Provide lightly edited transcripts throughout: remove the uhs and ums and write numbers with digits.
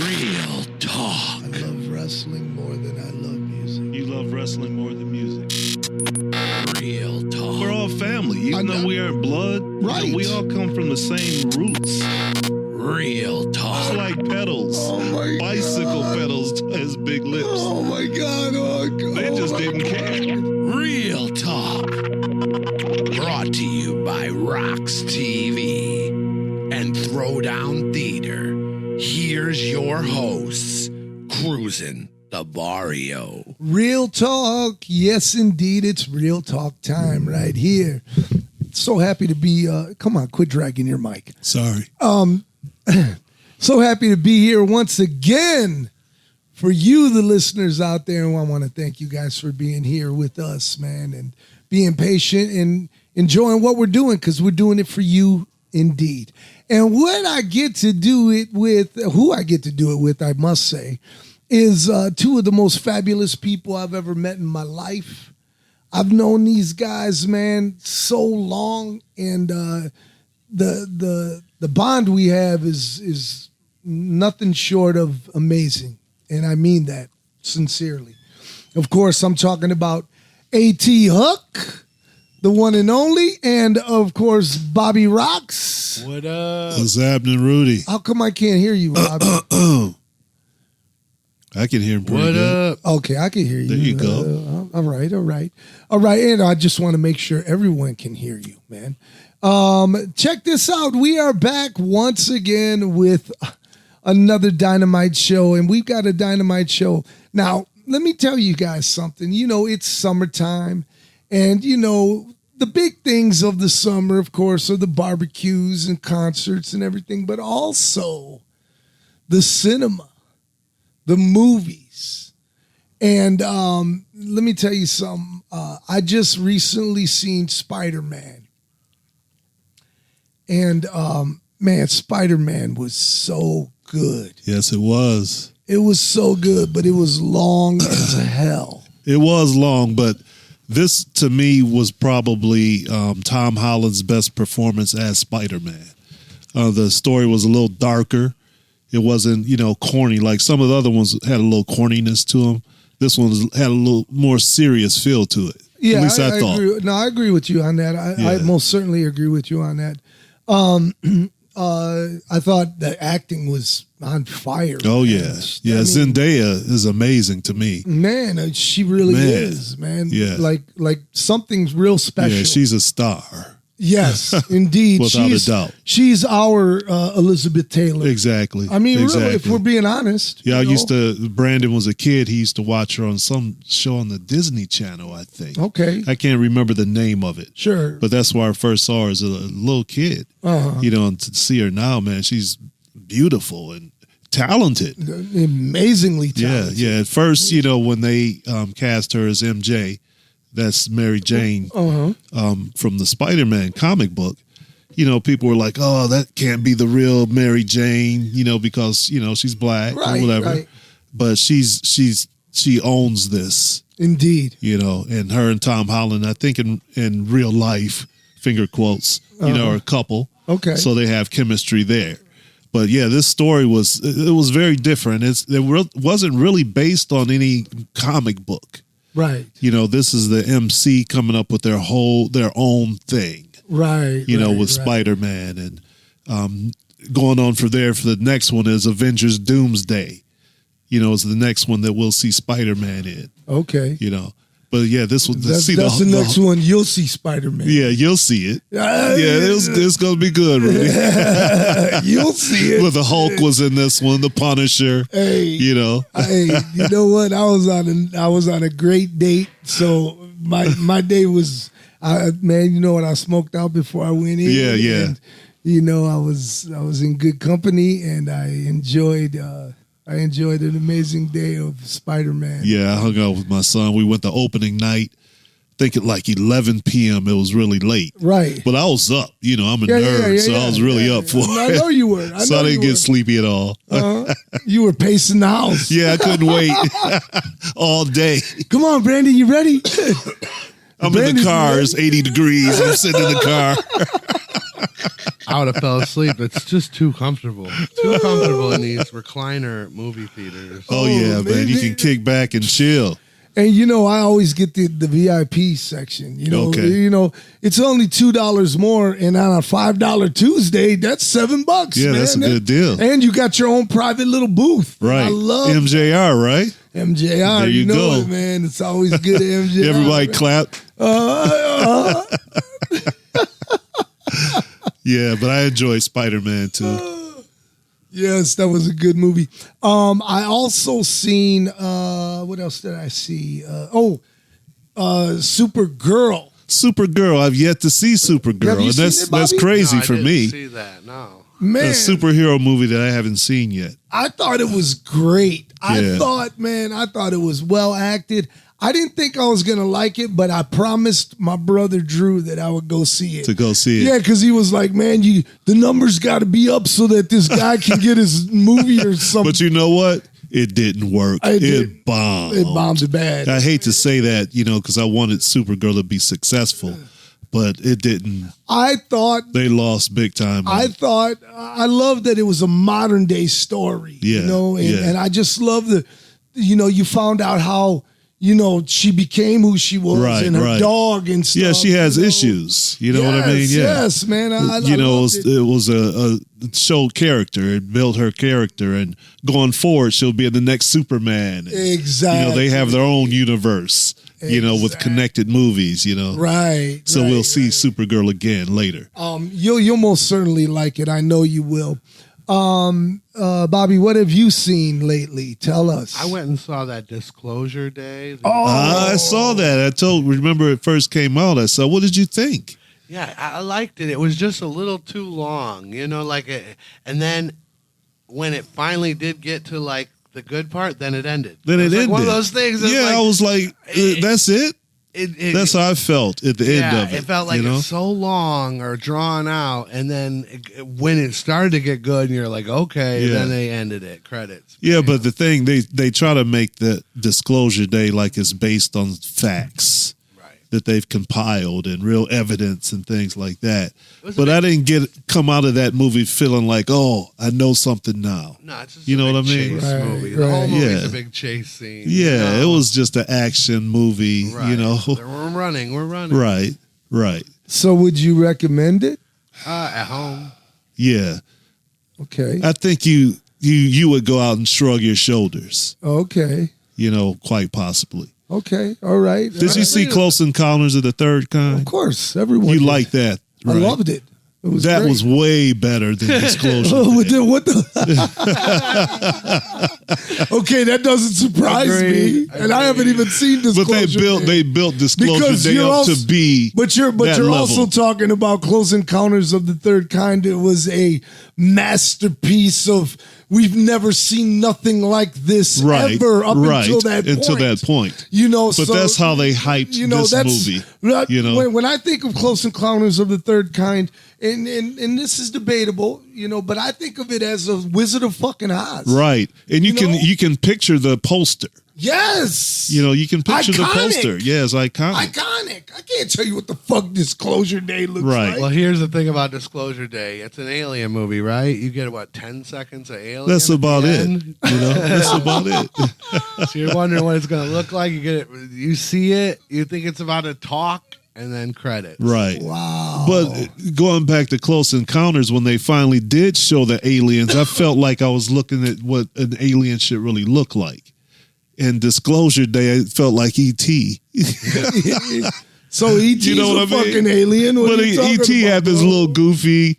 Real talk. I love wrestling more than I love music. You love wrestling more than music. Real talk. We're all family, even though we aren't blood. Right. You know, we all come from the same roots. Real talk. It's like pedals. Oh my Bicycle God. pedals has big lips. Oh my God. Oh God. They just didn't care. Real talk. Brought to you by Rocks TV and Throwdown Theater. Here's your hosts, Cruising the Barrio. Real talk. Yes, indeed. It's real talk time right here. So happy to be, come on, quit dragging your mic. Sorry. So happy to be here once again for you, the listeners out there. And I want to thank you guys for being here with us, man, and being patient and enjoying what we're doing, because we're doing it for you indeed. And what I get to do it with, who I get to do it with, I must say, is two of the most fabulous people I've ever met in my life. I've known these guys, man, so long, and the bond we have is nothing short of amazing, and I mean that sincerely. Of course, I'm talking about A.T. Huck, the one and only, and of course, Bobby Rocks. What up? What's happening, Rudy? How come I can't hear you, Bobby? I can hear him pretty What good. up? Okay, I can hear you. There you go. All right. And I just want to make sure everyone can hear you, man. Check this out. We are back once again with another Dynamite show, and we've got a Dynamite show. Now, let me tell you guys something. You know, it's summertime, and, you know, the big things of the summer, of course, are the barbecues and concerts and everything, but also the cinema, the movies. And let me tell you something. I just recently seen Spider-Man. And, man, Spider-Man was so good. Yes, it was. It was so good, but it was long as hell. It was long, but this, to me, was probably Tom Holland's best performance as Spider-Man. The story was a little darker. It wasn't, corny. Like some of the other ones had a little corniness to them. This one had a little more serious feel to it. Yeah, at least I thought. Agree. No, I agree with you on that. I most certainly agree with you on that. I thought the acting was on fire. Oh, man. yeah. Yeah, Zendaya is amazing to me. Man, she really is, man. Yeah. Like something's real special. Yeah, she's a star. Yes, indeed. Without a doubt. She's our Elizabeth Taylor. Exactly. I mean, exactly. really, if we're being honest. Yeah, Brandon was a kid. He used to watch her on some show on the Disney Channel, I think. Okay. I can't remember the name of it. Sure. But that's where I first saw her as a little kid. Uh-huh. And to see her now, man, she's beautiful and talented. Amazingly talented. Yeah. At first, when they cast her as MJ, that's Mary Jane from the Spider-Man comic book. People were like, "Oh, that can't be the real Mary Jane," because she's black or whatever. Right. But she owns this, indeed. And her and Tom Holland, I think in real life, finger quotes, are a couple. Okay, so they have chemistry there. But yeah, this story was very different. It wasn't really based on any comic book. Right. This is the MC coming up with their own thing. Right. With Spider-Man, and going on from there for the next one is Avengers Doomsday. Is the next one that we'll see Spider-Man in. Okay. But yeah, this was that's the next one. You'll see Spider-Man. Yeah, you'll see it. It's gonna be good, Rudy. You'll see it. Well, the Hulk was in this one, the Punisher. Hey, Hey, you know what? I was on a great date. So my day was, man. What? I smoked out before I went in. Yeah. And, I was in good company, and I enjoyed an amazing day of Spider-Man. Yeah, I hung out with my son. We went to opening night. I think at like 11 p.m. It was really late. Right. But I was up. I'm a nerd, so I was really up for it. I know you were. So I didn't get sleepy at all. You were pacing the house. Yeah, I couldn't wait all day. Come on, Brandon, you ready? I'm in the car. It's 80 degrees. I'm sitting in the car. I would have fell asleep. It's just too comfortable. Too comfortable in these recliner movie theaters. Oh, yeah, man. You can kick back and chill. And I always get the VIP section. Okay. It's only $2 more, and on a $5 Tuesday, that's $7. Yeah, man. that's a good deal. And you got your own private little booth. Right. I love MJR, right? MJR. There you go. It, man. It's always good at MJR. Everybody man. clap. Yeah, but I enjoy Spider-Man too. Yes, that was a good movie. I also seen what else did I see? Supergirl. Supergirl. I've yet to see Supergirl, Have you and seen that's it, Bobby? crazy No, I for didn't me. see that, no. Man, A superhero movie that I haven't seen yet. I thought it was great. I Yeah. thought it was well acted. I didn't think I was gonna like it, but I promised my brother Drew that I would go see it. To go see it. Yeah, because he was like, "Man, the numbers got to be up so that this guy can get his movie or something." But you know what? It didn't work. It bombed. It bombed bad. I hate to say that, because I wanted Supergirl to be successful, but it didn't. I thought They lost big time. I love that it was a modern day story. Yeah, And I just love you found out how she became who she was, Right, and her right. dog and stuff. Yeah, she has issues. You know what I mean? Yeah. Yes, man. I it loved it. was a showed character. It built her character, and going forward, she'll be in the next Superman. And, Exactly. they have their own universe. With Exactly. connected movies. Right. So we'll see Supergirl again later. You'll most certainly like it. I know you will. Bobby, what have you seen lately? Tell us. I went and saw that Disclosure Day. I saw that. Remember it first came out. I saw. What did you think? Yeah, I liked it. It was just a little too long, and then when it finally did get to the good part, then it ended. Then it ended. One of those things. Yeah, I was like, that's it. That's how I felt at the end of it. It felt like it's so long or drawn out, and then when it started to get good, and you're like, okay, then they ended it. Credits. Yeah, but the thing they try to make the Disclosure Day like it's based on facts that they've compiled and real evidence and things like that. But I didn't come out of that movie feeling like, oh, I know something now. No, it's just you know a what I big mean? chase movie. The whole movie's a big chase scene. Yeah, it was just an action movie. Right. We're running. Right. So would you recommend it? At home. Yeah. Okay. I think you would go out and shrug your shoulders. Okay. Quite possibly. Okay. All right. Did you see Close Encounters of the Third Kind? Of course. Everyone. You did. liked that. I Right? loved it. It was That great. was way better than Disclosure. Oh, Day. what the? Okay, that doesn't surprise me, and I haven't even seen But Disclosure. they built Disclosure Because Day you're up also- to be. But you're that also level. talking about Close Encounters of the Third Kind. It was a masterpiece of. We've never seen nothing like this ever up until that point. Until that point. But But that's how they hyped this movie. When I think of Close Encounters of the Third Kind, and this is debatable, but I think of it as a Wizard of fucking Oz. Right. And you can picture the poster. Yes. You can picture the Iconic. poster. Yeah, it's iconic. Iconic. I can't tell you what the fuck Disclosure Day looks Right. like. Well, here's the thing about Disclosure Day. It's an alien movie, right? You get, 10 seconds of alien? That's at about the it. end? That's about it. So you're wondering what it's going to look like. You get it. You see it. You think it's about to talk, and then credits. Right. Wow. But going back to Close Encounters, when they finally did show the aliens, I felt like I was looking at what an alien should really look like. And Disclosure Day, it felt like E.T. So E.T.'s You know a what I mean? fucking alien? What But are you talking E.T. about, had this bro? little goofy,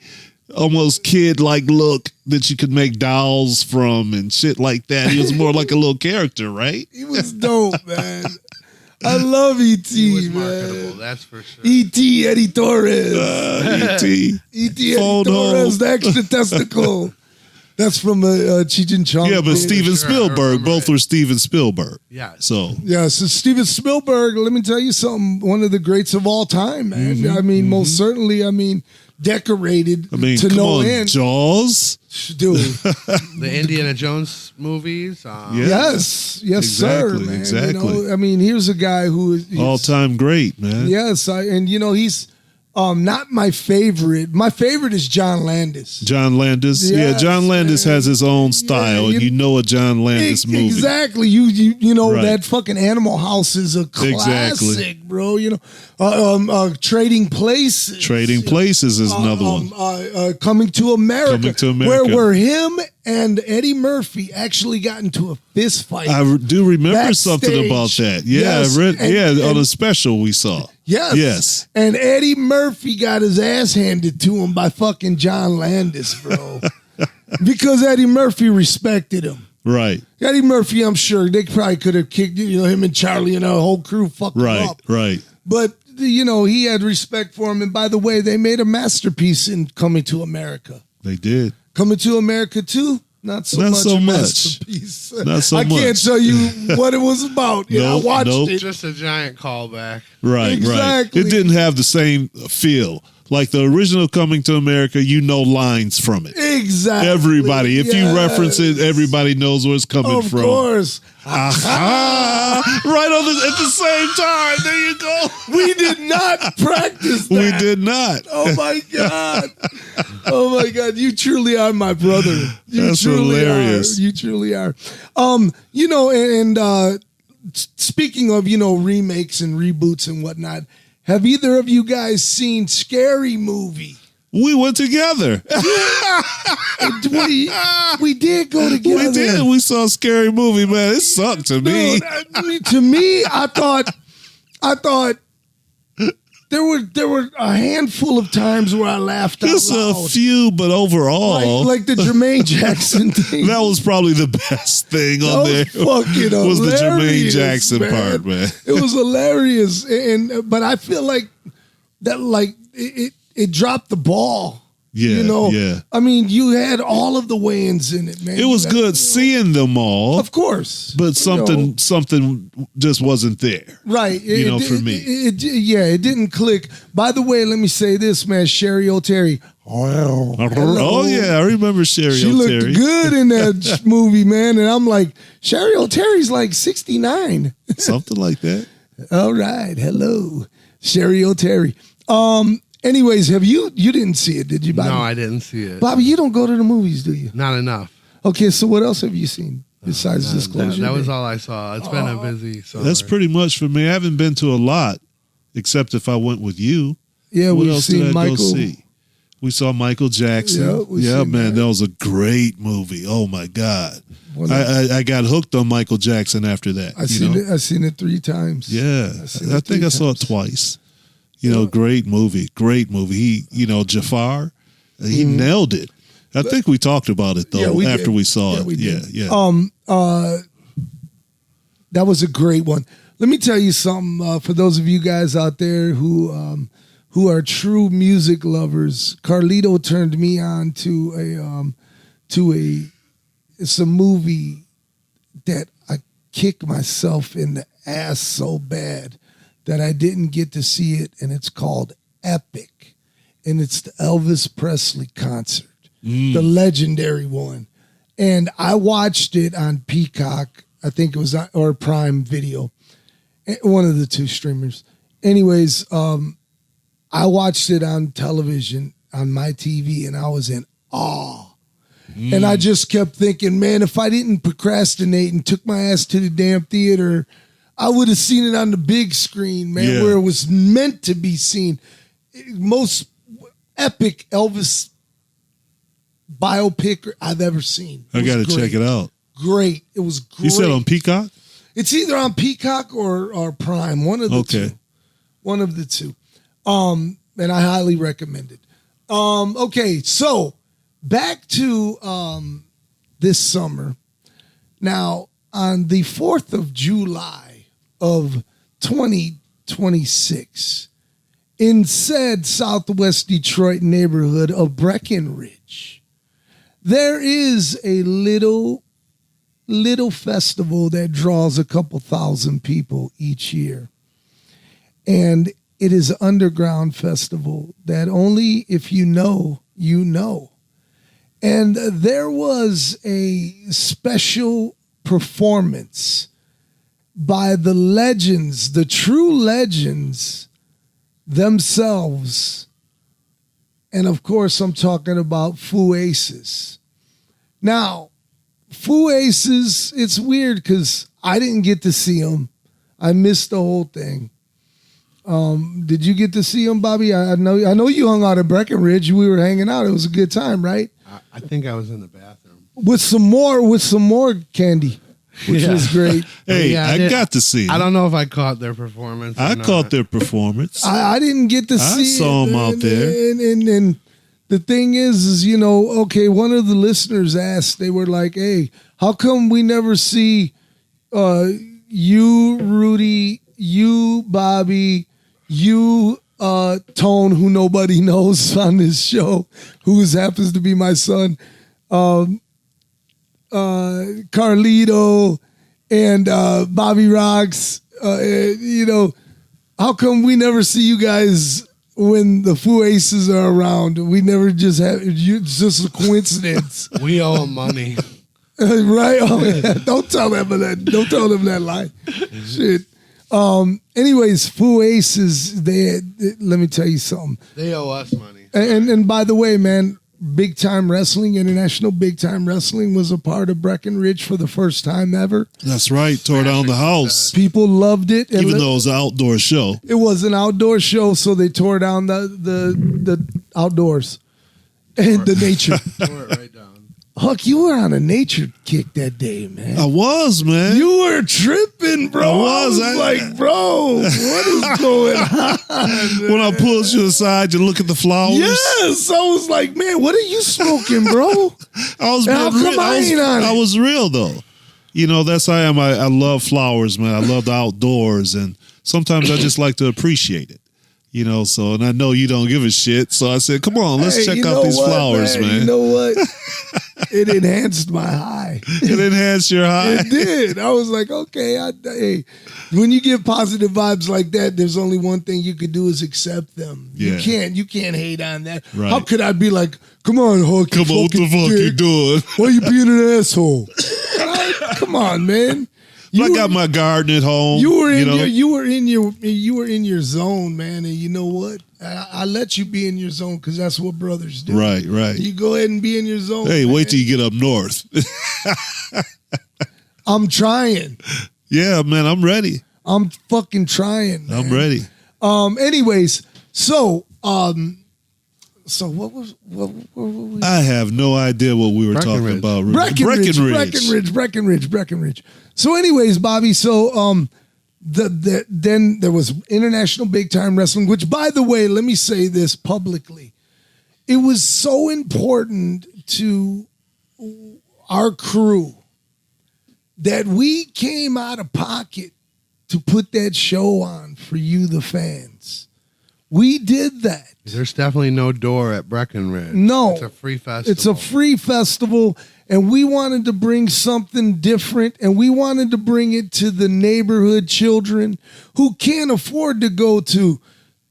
almost kid-like look that you could make dolls from and shit like that. He was more like a little character, right? He was dope, man. I love He E.T., was man. marketable, that's for sure. E.T. Eddie Torres. E.T. E.T. Phone Eddie Torres, home. the extra testicle. That's from Cheech and Chong. Yeah, but movie. Steven Sure, I Spielberg, remember both it. were Steven Spielberg. Yeah. So, Yeah, so Steven Spielberg, let me tell you something, one of the greats of all time, man. Mm-hmm, I mean, most certainly, decorated to come no on, end. Jaws. Dude, The Indiana Jones movies. Yeah. yes, sir, Exactly, man. exactly. Here's a guy who is All-time great, man. Yes, he's Not my favorite. My favorite is John Landis. John Landis. Yes, John Landis man. has his own style, and you know a John Landis movie. Exactly. You know Right. that fucking Animal House is a classic, bro. You know, Trading Places. Trading Places is another one. Coming to America. Coming to America. Where him and Eddie Murphy actually got into a fist fight. I do remember backstage. something about that. Yeah, Yes, I read. and- on a special we saw. Yes. Yes. And Eddie Murphy got his ass handed to him by fucking John Landis, bro. Because Eddie Murphy respected him. Right. Eddie Murphy, I'm sure they probably could have kicked, him and Charlie and a whole crew fucked him Right. up. Right. But, he had respect for him. And by the way, they made a masterpiece in Coming to America. They did. Coming to America 2? Not so much a masterpiece. Not so I much. can't tell you what it was about. I Nope, watched nope. it. Just a giant callback. Right. Exactly. Right. It didn't have the same feel. Like the original Coming to America, lines from it. Exactly. Everybody. If you Yes. reference it, everybody knows where it's coming Of from. course. Aha! Right at the same time. There you go. We did not practice that. We did not. Oh my God. Oh my God. You truly are my brother. You That's truly hilarious. Are. You truly are. Speaking of, remakes and reboots and whatnot, have either of you guys seen Scary Movie? We went together. We did go together. We did. We saw a Scary Movie, man. It sucked to me. Dude, to me, I thought there were a handful of times where I laughed out Just loud. a few, but overall, Like the Jermaine Jackson thing. that was probably the best thing on there. Fucking was the Jermaine hilarious, Jackson part, man. It was hilarious, but I feel like that, it dropped the ball. Yeah, yeah. I mean, you had all of the Wayans in it, man. It was good seeing them all, of course, but something just wasn't there. right? For me. It didn't click. By the way, let me say this, man. Sherry O'Terry. Wow. Oh yeah, I remember Sherry She O'Terry. looked good in that movie, man. And I'm like, Sherry O'Terry's like 69. Something like that. All right. Hello, Sherry O'Terry. Anyways, you didn't see it, did you, Bobby? No, I didn't see it. Bobby, you don't go to the movies, do you? Not enough. Okay, so what else have you seen besides Disclosure? That was Day? all I saw. It's been a busy summer. That's pretty much for me. I haven't been to a lot, except if I went with you. Yeah, What we've else seen did I Michael. go see? We saw Michael Jackson. Yeah, we've Yeah, seen man, that. that was a great movie. Oh my God, One of- I got hooked on Michael Jackson after that. I've seen it 3 times. Yeah, seen I it think 3 I saw it times. twice. Great movie. He, Jafar, he Mm-hmm. nailed it. I think we talked about it though we after did. we saw it. We did. Yeah. That was a great one. Let me tell you something for those of you guys out there who are true music lovers. Carlito turned me on to it's a movie that I kick myself in the ass so bad that I didn't get to see it, and it's called Epic, and it's the Elvis Presley concert, the legendary one, and I watched it on Peacock. I think it was or Prime Video, one of the 2 streamers. Anyways, I watched it on television on my TV, and I was in awe. And I just kept thinking, man, if I didn't procrastinate and took my ass to the damn theater, I would have seen it on the big screen, man, Yeah. where it was meant to be seen. Most epic Elvis biopic I've ever seen. I got to check it out. Great. It was great. You said on Peacock? It's either on Peacock or Prime. One of the two. One of the two. And I highly recommend it. Okay, so back to this summer. Now, on the 4th of July of 2026, in said Southwest Detroit neighborhood of Breckenridge, there is a little festival that draws a couple thousand people each year. And it is an underground festival that only if you know, you know. And there was a special performance by the legends, the true legends themselves. And of course, I'm talking about Foo Aces. Now, Foo Aces, it's weird because I didn't get to see them. I missed the whole thing. Did you get to see them, Bobby? I know you hung out at Breckenridge. We were hanging out. It was a good time, right? I think I was in the bathroom. With some more candy, which was great. Hey, Yeah, I got to see them. I don't know if I caught their performance. I caught their performance. I didn't get to see saw it. them out there. And the thing is, okay, one of the listeners asked, they were like, hey, how come we never see you, Rudy, you, Bobby, you, Tone, who nobody knows on this show, who happens to be my son, Carlito, and Bobby Rocks. How come we never see you guys when the Foo Aces are around? We never just have, it's just a coincidence. We owe them money. Right? Oh, yeah. Don't tell them that lie. Shit. Anyways, Foo Aces, let me tell you something. They owe us money. And by the way, man, Big Time Wrestling, International Big Time Wrestling was a part of Breckenridge for the first time ever. That's right. Tore down the house. People loved it. Even though it was an outdoor show. It was an outdoor show, so they tore down the outdoors and the nature. Tore it right down. Huck, you were on a nature kick that day, man. I was, man. You were tripping, bro. I was. Like, bro, what is going on? When I pulled you aside, you look at the flowers. Yes, I was like, man, what are you smoking, bro? I was How being come real. I ain't on it? I was real though. That's how I am. I love flowers, man. I love the outdoors, and sometimes I just like to appreciate it. So, and I know you don't give a shit. So I said, come on, let's check out these flowers, man. You know what? It enhanced my high. It enhanced your high. It did. I was like, okay, hey, when you get positive vibes like that, there's only one thing you could do is accept them. Yeah. You can't hate on that. Right. How could I be like, come on, Huck, Come on, what the fuck you doing? why you being an asshole? Come on, man. I got my garden at home. You were in your zone, man, and you know what? I let you be in your zone because that's what brothers do. Right. You go ahead and be in your zone. Hey, man. wait till you get up north. I'm trying. Yeah, man, I'm ready. I'm fucking trying, man. I'm ready. Anyways, so what were we? I have no idea what we were talking about. Breckenridge. So anyways, Bobby, so then there was International Big Time Wrestling, which, by the way, let me say this publicly. It was so important to our crew that we came out of pocket to put that show on for you, the fans. We did that. There's definitely no door at Breckenridge. No. It's a free festival. It's a free festival, and we wanted to bring something different, and we wanted to bring it to the neighborhood children who can't afford to go to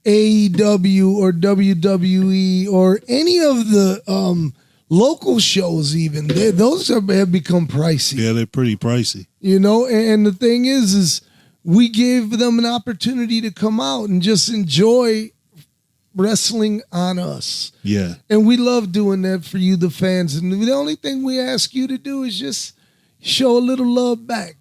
AEW or WWE or any of the local shows even. Those have become pricey. Yeah, they're pretty pricey. And the thing is we gave them an opportunity to come out and just enjoy wrestling on us. Yeah. And we love doing that for you, the fans. And the only thing we ask you to do is just show a little love back,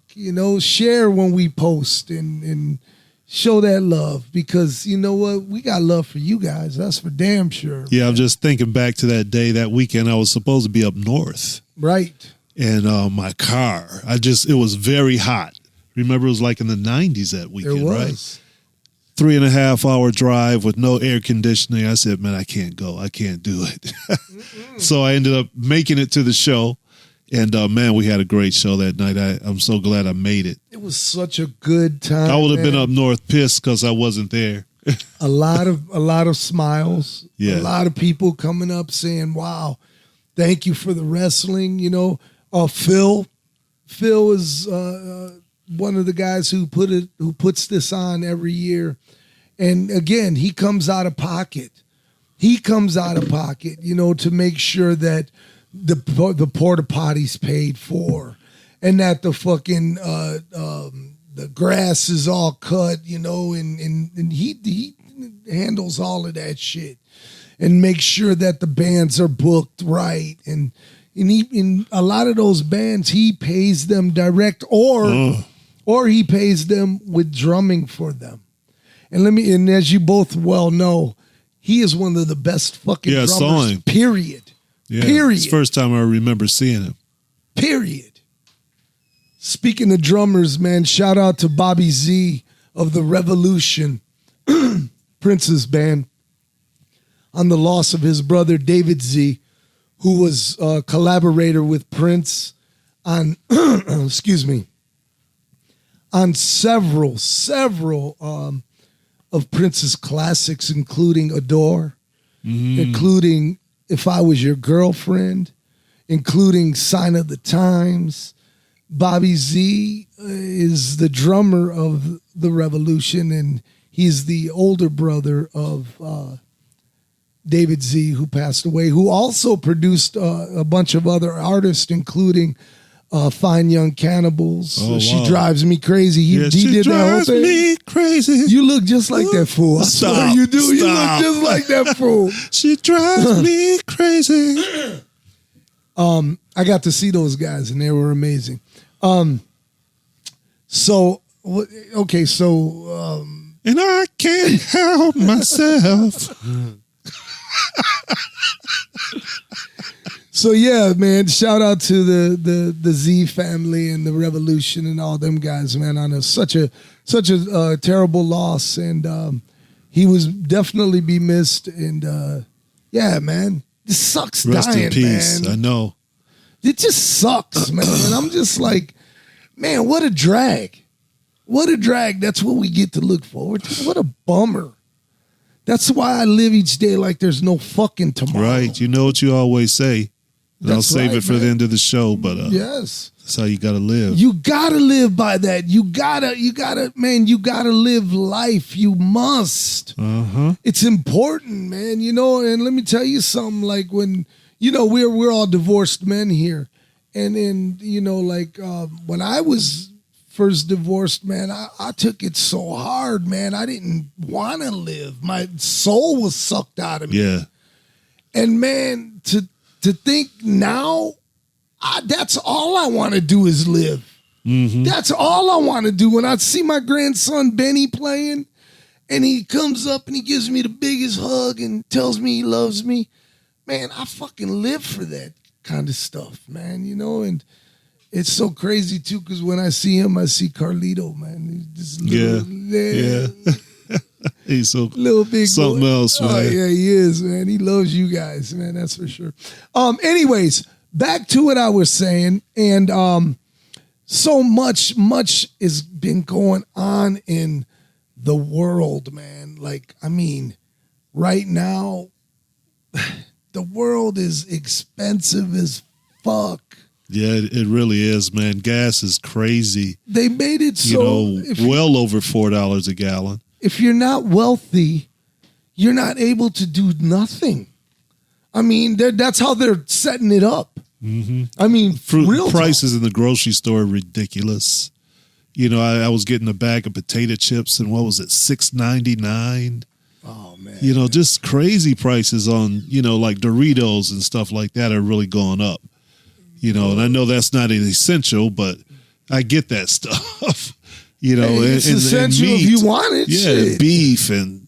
share when we post and show that love, because you know what? We got love for you guys. That's for damn sure. Yeah, I'm just thinking back to that day, that weekend. I was supposed to be up north. Right. And my car, it was very hot. Remember, it was like in the 90s that weekend, right? 3.5 hour drive with no air conditioning. I said, man, I can't go. I can't do it. So I ended up making it to the show. And man, we had a great show that night. I'm so glad I made it. It was such a good time. I would have been up north pissed because I wasn't there. a lot of smiles. Yeah. A lot of people coming up saying, wow, thank you for the wrestling. Phil is one of the guys who puts this on every year. And again, he comes out of pocket. To make sure that the porta potties paid for, and that the fucking the grass is all cut, and he handles all of that shit and makes sure that the bands are booked right. And in a lot of those bands, he pays them direct or he pays them with drumming for them. And as you both well know, he is one of the best fucking drummers. Saw him. Period. Yeah, Period. It's the first time I remember seeing him. Period. Speaking of drummers, man, shout out to Bobby Z of the Revolution, Prince's band, on the loss of his brother David Z, who was a collaborator with Prince on, on several of Prince's classics, including Adore, including If I Was Your Girlfriend, including Sign of the Times. Bobby Z is the drummer of the Revolution, and he's the older brother of David Z, who passed away, who also produced a bunch of other artists, including Fine Young Cannibals. She Drives Me Crazy. He did that whole thing. Me crazy. You look just like that fool. I swear you do. Stop. You look just like that fool. She drives me crazy. I got to see those guys, and they were amazing. And I can't help myself. So yeah, man, shout out to the Z family and the Revolution and all them guys, man, on such a terrible loss, and he was definitely be missed, and yeah, man, this sucks. Rest dying, in peace. man. I know. It just sucks, man. And I'm just like, man, what a drag. What a drag. That's what we get to look forward to. What a bummer. That's why I live each day like there's no fucking tomorrow. Right. You know what you always say. And I'll save it for the end of the show, but yes. That's how you got to live. You got to live by that. You got to live life. You must. It's important, man. And let me tell you something, like when, we're all divorced men here. And then, when I was first divorced, man, I took it so hard, man. I didn't want to live. My soul was sucked out of me. Yeah. And man, to think now, that's all I want to do is live. That's all I want to do. When I see my grandson Benny playing, and he comes up and he gives me the biggest hug and tells me he loves me, man, I fucking live for that kind of stuff, man, and it's so crazy too, because when I see him, I see Carlito, man. He's just yeah. He's so little big something boy. else, man. Oh yeah, he is, man. He loves you guys, man. That's for sure. Anyways, back to what I was saying, and so much has been going on in the world, man. Like, I mean, right now, the world is expensive as fuck. Yeah, it really is, man. Gas is crazy. They made it so well over $4 a gallon. If you're not wealthy, you're not able to do nothing. I mean, that's how they're setting it up. I mean, real prices in the grocery store are ridiculous. I was getting a bag of potato chips, and what was it, $6.99? Oh man! Just crazy prices on like Doritos and stuff like that are really going up. And I know that's not an essential, but I get that stuff. It's essential and meat. if you want it. Yeah, shit. Beef and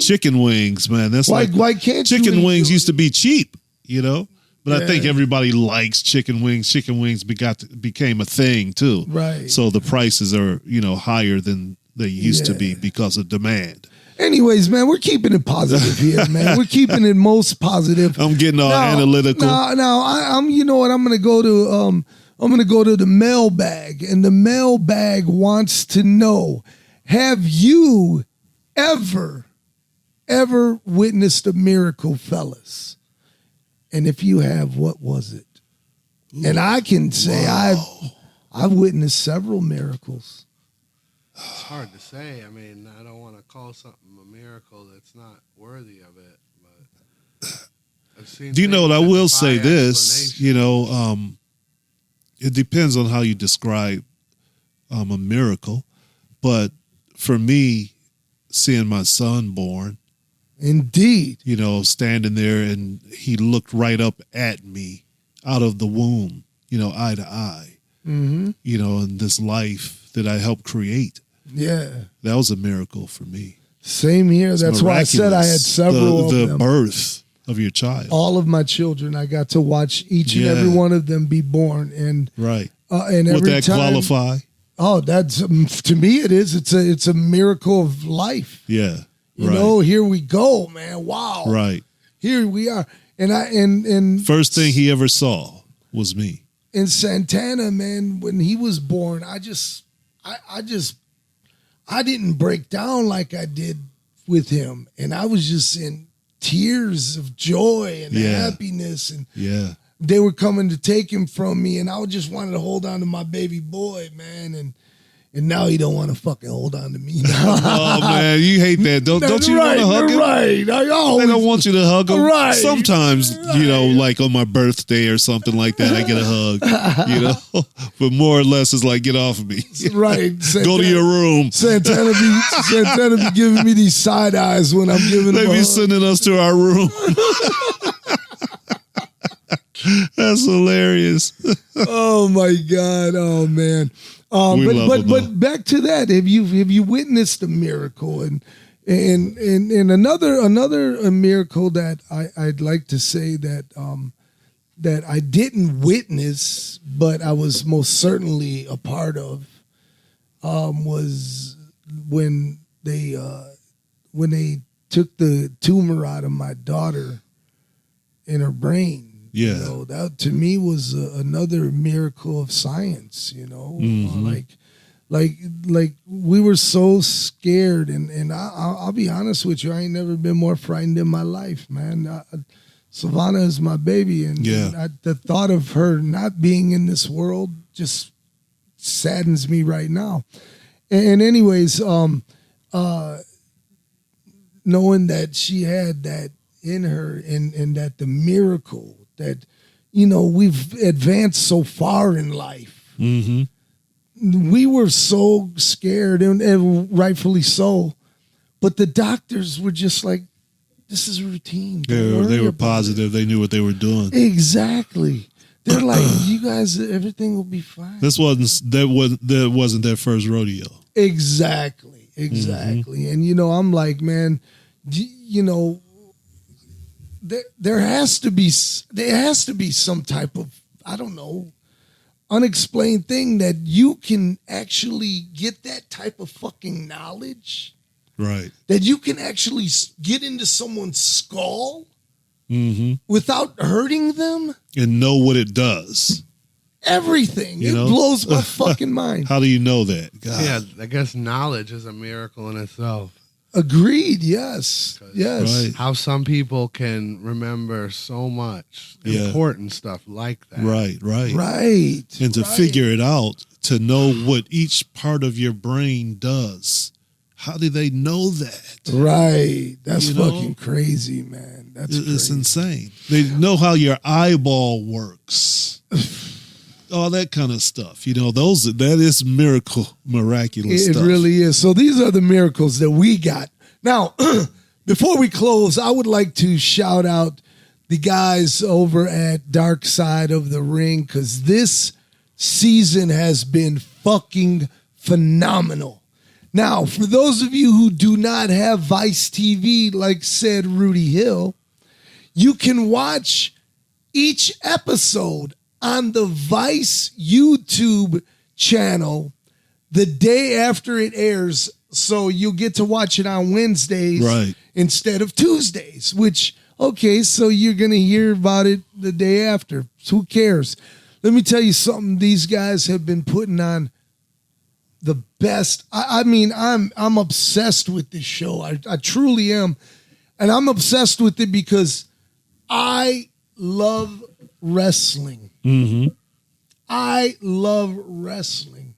chicken wings, man. That's why can't chicken wings used to be cheap, But I think Yeah. everybody likes chicken wings. Chicken wings became a thing too. Right. So the prices are, higher than they used to be because of demand. Anyways, man, we're keeping it positive here, man. We're keeping it most positive. I'm getting all analytical. Now, I'm. You know what? I'm gonna go to the mailbag, and the mailbag wants to know: have you ever witnessed a miracle, fellas? And if you have, what was it? And I can say I've witnessed several miracles. It's hard to say. I mean, I don't want to call something a miracle that's not worthy of it. But I've seen. Do you know what I will say? This, explanation. it depends on how you describe a miracle. But for me, seeing my son born, Indeed. you know, standing there, and he looked right up at me out of the womb, you know, eye to eye, you know, and this life that I helped create. Yeah. That was a miracle for me. Same here. It's That's why I said I had miraculous. several of the them. birth of your child. All of my children, I got to watch each and Yeah. every one of them be born, and Right. and Would every that time, qualify? Oh, that's to me it is. It's a miracle of life. Yeah. You right. know, here we go, man. Wow. Right. Here we are. And First thing he ever saw was me. in Santana, man, when he was born, I didn't break down like I did with him, and I was just in tears of joy and Yeah. happiness, and Yeah. they were coming to take him from me, and I just wanted to hold on to my baby boy, man, and now he don't want to fucking hold on to me now. Oh man, you hate that. Don't you want to hug him? Right. I always, They don't want you to hug him. Right. Sometimes, you know, like on my birthday or something like that, I get a hug, you know. But more or less, it's like, get off of me. right. Go to your room. Santana be giving me these side eyes when I'm giving They him a be hug. sending us to our room. That's hilarious. Oh my God! Oh man! We But love but them, but though. back to that. Have you witnessed a miracle and another a miracle that I'd like to say that that I didn't witness, but I was most certainly a part of, was when they took the tumor out of my daughter in her brain. Yeah. You know, that to me was another miracle of science, you know, like we were so scared, and I'll be honest with you, I ain't never been more frightened in my life, man. Savannah is my baby, and, Yeah. the thought of her not being in this world just saddens me right now. And anyways, knowing that she had that in her, and that the miracle that, you know, we've advanced so far in life. Mm-hmm. We were so scared, and rightfully so, but the doctors were just like, this is routine. Don't They worry were about positive. They knew what they were doing. it. Exactly. They're like, you guys, everything will be fine. That wasn't their first rodeo. Exactly. And you know, I'm like, man, you know, there has to be some type of, I don't know, unexplained thing that you can actually get that type of fucking knowledge, Right. that you can actually get into someone's skull Mm-hmm. without hurting them. And know what it does. Everything. You It know? blows my fucking mind. How do you know that? God. Yeah, I guess knowledge is a miracle in itself. Agreed. Yes. Yes. Right. How some people can remember so much Yeah. important stuff like that. Right. Right. And to right. figure it out, to know what each part of your brain does. How do they know that? Right. That's You know? fucking crazy, man. That's It's crazy. insane. They know how your eyeball works. All that kind of stuff. You know, that is miraculous It stuff. really is. So these are the miracles that we got. Now, before we close, I would like to shout out the guys over at Dark Side of the Ring, because this season has been fucking phenomenal. Now, for those of you who do not have Vice TV, like said Rudy Hill, you can watch each episode on the Vice YouTube channel the day after it airs. So you'll get to watch it on Wednesdays Right. instead of Tuesdays, which, okay, so you're going to hear about it the day after. So who cares? Let me tell you something. These guys have been putting on the best. I mean, I'm obsessed with this show. I truly am. And I'm obsessed with it because I love wrestling. Mm-hmm. I love wrestling.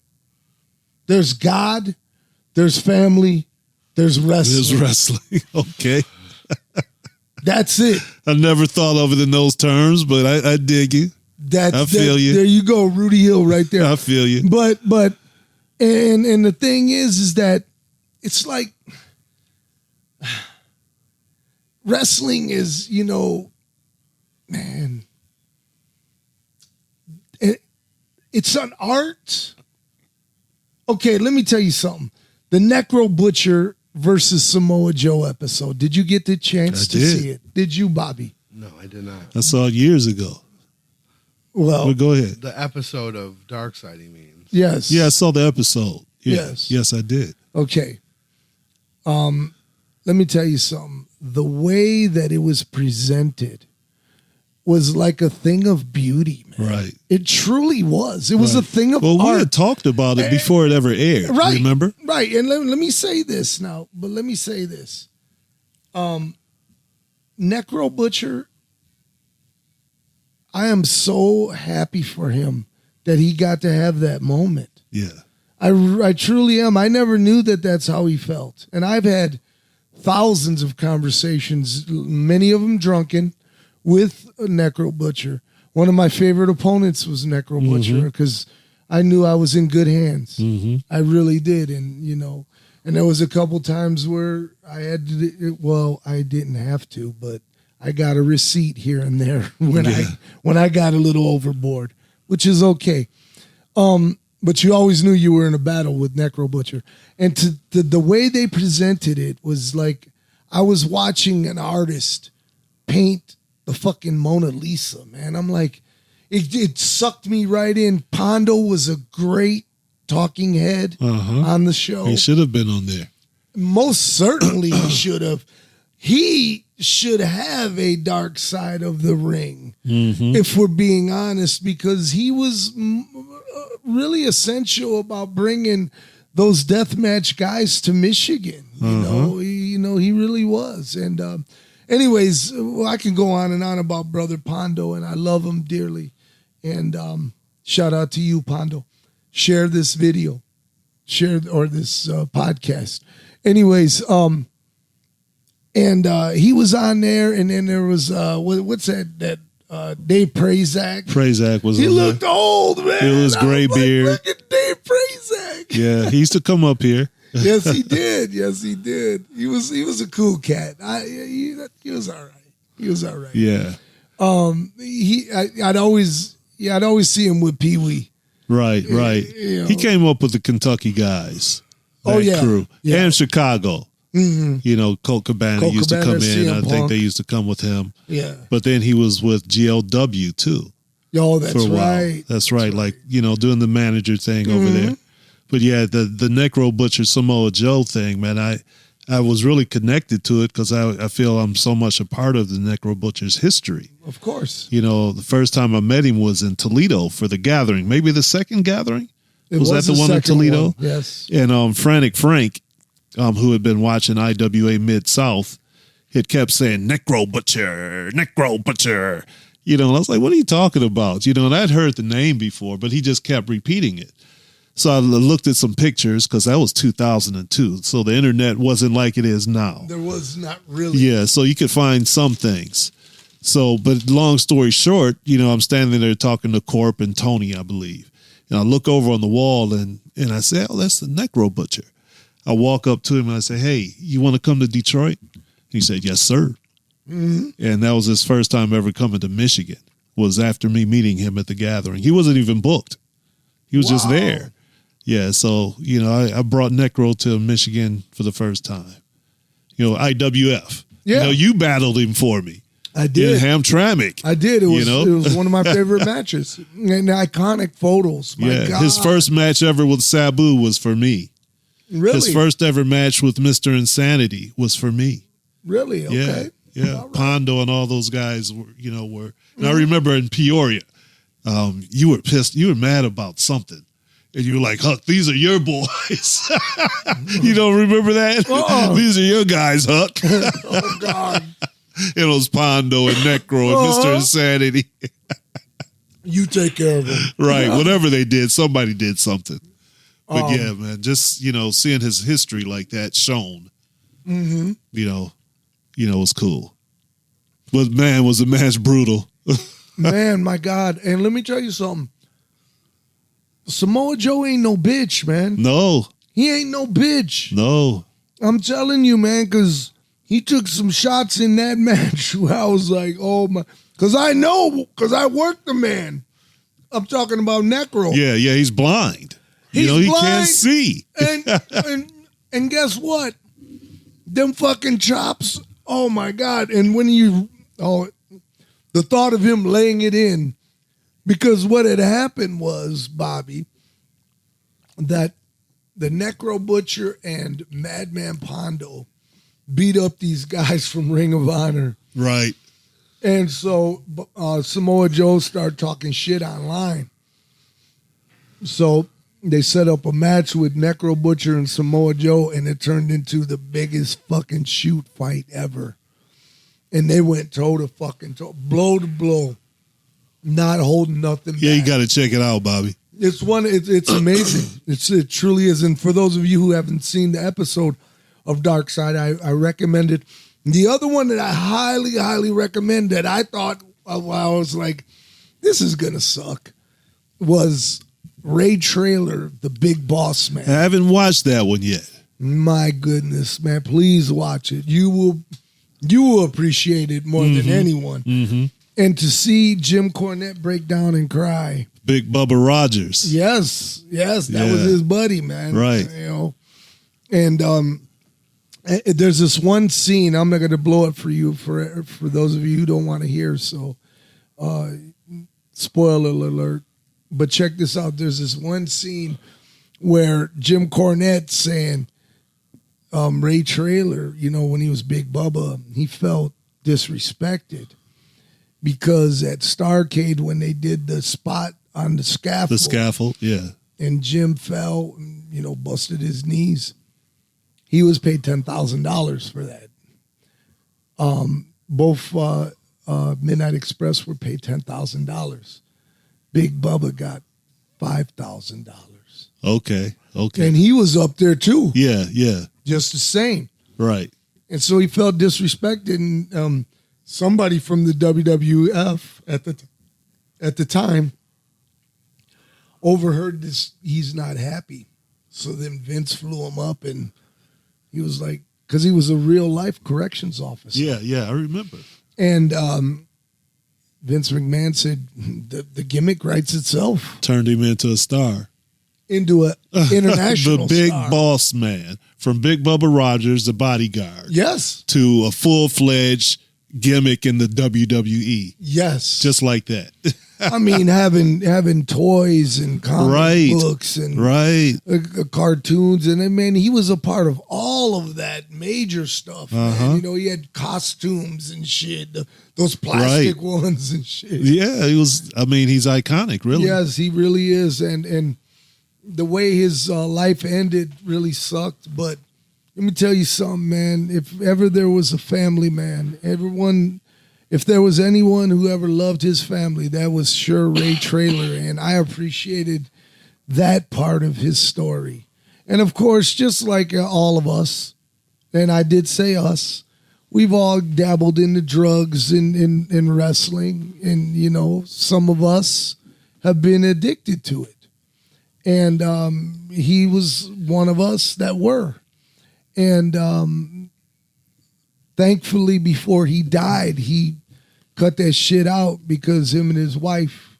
There's God, there's family, there's wrestling. It is wrestling. Okay. That's it. I never thought of it in those terms, but I dig you. I feel you. There you go, Rudy Hill right there. I feel you. But and the thing is that it's like wrestling is, man, it's an art. Okay, let me tell you something. The Necro Butcher versus Samoa Joe episode. Did you get the chance to see it? Did you, Bobby? No, I did not. I saw it years ago. Well, go ahead. The episode of Dark Side, he means. Yes. Yeah, I saw the episode. Yeah. Yes. Yes, I did. Okay. Let me tell you something. The way that it was presented was like a thing of beauty, man. Right. It truly was. It was a thing of art. art. We had talked about it before it ever aired. Right. Remember? Right. And let me say this now, but let me say this. Necro Butcher, I am so happy for him that he got to have that moment. Yeah. I truly am. I never knew that that's how he felt. And I've had thousands of conversations, many of them drunken, with a Necro Butcher. One of my favorite opponents was Necro Butcher because I knew I was in good hands. I really did. And, and there was a couple times where I had to, I didn't have to, but I got a receipt here and there when I got a little overboard, which is okay. But you always knew you were in a battle with Necro Butcher. And the way they presented it was like I was watching an artist paint the fucking Mona Lisa, man. I'm like, it sucked me right in. Pondo was a great talking head on the show. He should have been on there. Most certainly he should have. He should have a dark side of the ring, if we're being honest, because he was really essential about bringing those deathmatch guys to Michigan. He really was. And anyways, I can go on and on about Brother Pondo, and I love him dearly. And shout out to you, Pondo. Share this video, this podcast. Anyways, and he was on there, and then there was what's that Dave Prazak. Prazak was. He on looked there. old, man. It was gray beard. Look at Dave Prazak. Yeah, he used to come up here. Yes, he did. Yes, he did. He was a cool cat. He was all right. He was all right. Yeah. I'd always see him with Pee Wee. Right. He came up with the Kentucky guys. Crew. Yeah. And Chicago. Colt Cabana used to come in. CM I think Punk. they used to come with him. Yeah. But then he was with GLW too. Oh, that's for a while. right. That's right. Like, doing the manager thing over there. But yeah, the Necro Butcher Samoa Joe thing, man, I was really connected to it because I feel I'm so much a part of the Necro Butcher's history. Of course. The first time I met him was in Toledo for the gathering, maybe the second gathering. It was that the one in second Toledo? one, yes. And Frantic Frank, who had been watching IWA Mid-South, had kept saying, Necro Butcher, Necro Butcher. And I was like, what are you talking about? And I'd heard the name before, but he just kept repeating it. So I looked at some pictures because that was 2002. So the internet wasn't like it is now. There was not really. Yeah, so you could find some things. So, but long story short, I'm standing there talking to Corp and Tony, I believe. And I look over on the wall and I say, oh, that's the Necro Butcher. I walk up to him and I say, hey, you want to come to Detroit? He said, yes, sir. And that was his first time ever coming to Michigan, was after me meeting him at the gathering. He wasn't even booked. He was just there. Yeah, so, I brought Necro to Michigan for the first time. IWF. Yeah. You battled him for me. I did. In Hamtramck. I did. It was one of my favorite matches. And iconic photos. My God. His first match ever with Sabu was for me. Really? His first ever match with Mr. Insanity was for me. Really? Okay. Yeah. All right. Pondo and all those guys were. And I remember in Peoria, you were pissed. You were mad about something. And you were like, Huck, these are your boys. You don't remember that? These are your guys, Huck. Oh, God. It was Pondo and Necro and Mr. Insanity. You take care of them. Right. Whatever they did, somebody did something. But yeah, man, just, seeing his history like that shown, was cool. But, man, was the match brutal. Man, my God. And let me tell you something. Samoa Joe ain't no bitch, man. No. He ain't no bitch. No. I'm telling you, man, because he took some shots in that match where I was like, oh my, because I worked the man. I'm talking about Necro. Yeah, he's blind. He's he blind, can't see. And guess what? Them fucking chops. Oh my God. And when the thought of him laying it in, because what had happened was, Bobby, that the Necro Butcher and Madman Pondo beat up these guys from Ring of Honor. Right. And so Samoa Joe started talking shit online. So they set up a match with Necro Butcher and Samoa Joe, and it turned into the biggest fucking shoot fight ever. And they went toe to fucking toe, blow to blow, not holding nothing back. Yeah, you got to check it out, Bobby. It's amazing. It truly is. And for those of you who haven't seen the episode of Dark Side, I recommend it. The other one that I highly, highly recommend that I thought, I was like, this is going to suck, was Ray Traylor, the Big Boss Man. I haven't watched that one yet. My goodness, man. Please watch it. You will appreciate it more than anyone. Mm-hmm. And to see Jim Cornette break down and cry. Big Bubba Rogers. Yes. That was his buddy, man. Right. And there's this one scene, I'm not going to blow it for you, for those of you who don't want to hear, so spoiler alert. But check this out. There's this one scene where Jim Cornette's saying, Ray Traylor, when he was Big Bubba, he felt disrespected because at Starrcade, when they did the spot on the scaffold. Yeah. And Jim fell, busted his knees. He was paid $10,000 for that. Both Midnight Express were paid $10,000. Big Bubba got $5,000. Okay. And he was up there too. Yeah. Just the same. Right. And so he felt disrespected, and somebody from the WWF at the time overheard this. He's not happy. So then Vince flew him up, and he was like, because he was a real life corrections officer. Yeah, I remember. And Vince McMahon said the gimmick writes itself. Turned him into a star. Into an international the big star. boss man, from Big Bubba Rogers, the bodyguard. Yes. To a full-fledged gimmick in the WWE. Yes. Just like that. I mean, having toys and comic books and cartoons, and man, he was a part of all of that major stuff. Man. He had costumes and shit, those plastic ones and shit. Yeah, he was. I mean, he's iconic, really. Yes, he really is, and the way his life ended really sucked. But let me tell you something, man. If ever there was a family man, if there was anyone who ever loved his family, that was sure Ray Traylor, and I appreciated that part of his story. And of course, just like all of us, and I did say us, we've all dabbled into drugs in wrestling, and some of us have been addicted to it. And he was one of us that were. And thankfully, before he died, he cut that shit out because him and his wife,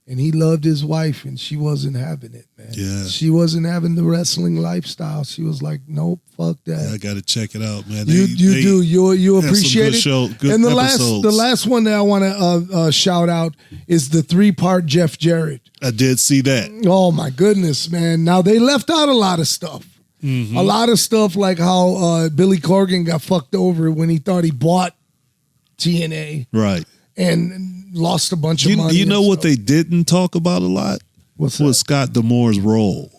and he loved his wife, and she wasn't having it, man. Yeah. She wasn't having the wrestling lifestyle. She was like, nope, fuck that. I got to check it out, man. You do. You appreciate it. Good and the episodes. last one that I want to shout out is the 3-part Jeff Jarrett. I did see that. Oh, my goodness, man. Now, they left out a lot of stuff. Mm-hmm. A lot of stuff like how Billy Corgan got fucked over when he thought he bought TNA. Right. And lost a bunch of money. You know what they didn't talk about a lot? Was Scott D'Amore's role.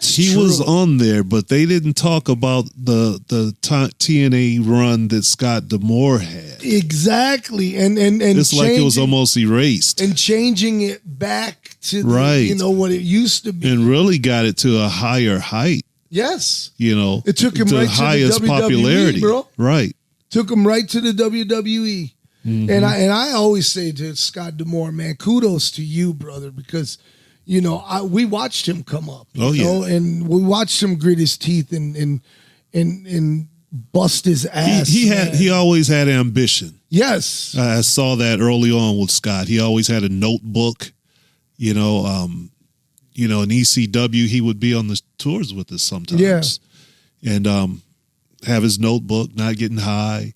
He true. was on there, but they didn't talk about the TNA run that Scott D'Amore had. Exactly. And it's like it was almost erased. And changing it back to what it used to be. And really got it to a higher height. Yes. It took him the right highest to the WWE, popularity, bro. Right. Took him right to the WWE. Mm-hmm. And I always say to Scott D'Amore, man, kudos to you, brother, because we watched him come up. Oh, yeah. And we watched him grit his teeth and bust his ass. He always had ambition. Yes. I saw that early on with Scott. He always had a notebook, in ECW, he would be on the tours with us sometimes. Yeah. And have his notebook, not getting high,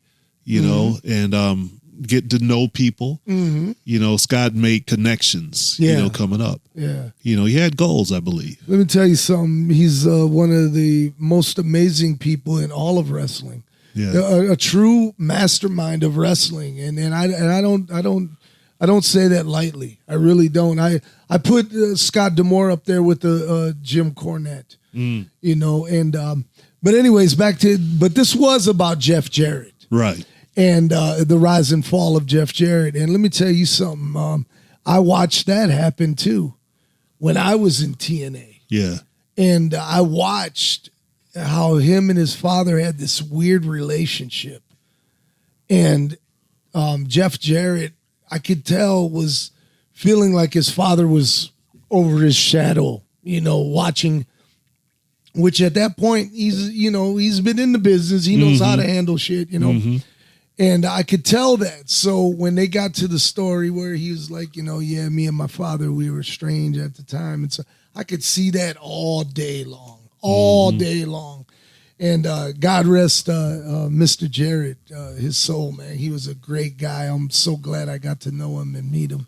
and get to know people. Mm-hmm. Scott made connections, coming up. Yeah. He had goals, I believe. Let me tell you something. He's one of the most amazing people in all of wrestling. Yeah. A true mastermind of wrestling. And I don't say that lightly. I really don't. I put Scott D'Amore up there with the Jim Cornette. But anyways, but this was about Jeff Jarrett. Right. And the rise and fall of Jeff Jarrett. And let me tell you something. I watched that happen too when I was in TNA. Yeah. And I watched how him and his father had this weird relationship. And Jeff Jarrett, I could tell, was feeling like his father was over his shadow, watching, which at that point, he's been in the business. He knows how to handle shit, Mm-hmm. And I could tell that. So when they got to the story where he was like, yeah, me and my father, we were strange at the time. And so I could see that all day long. And God rest Mr. Jarrett, his soul, man. He was a great guy. I'm so glad I got to know him and meet him.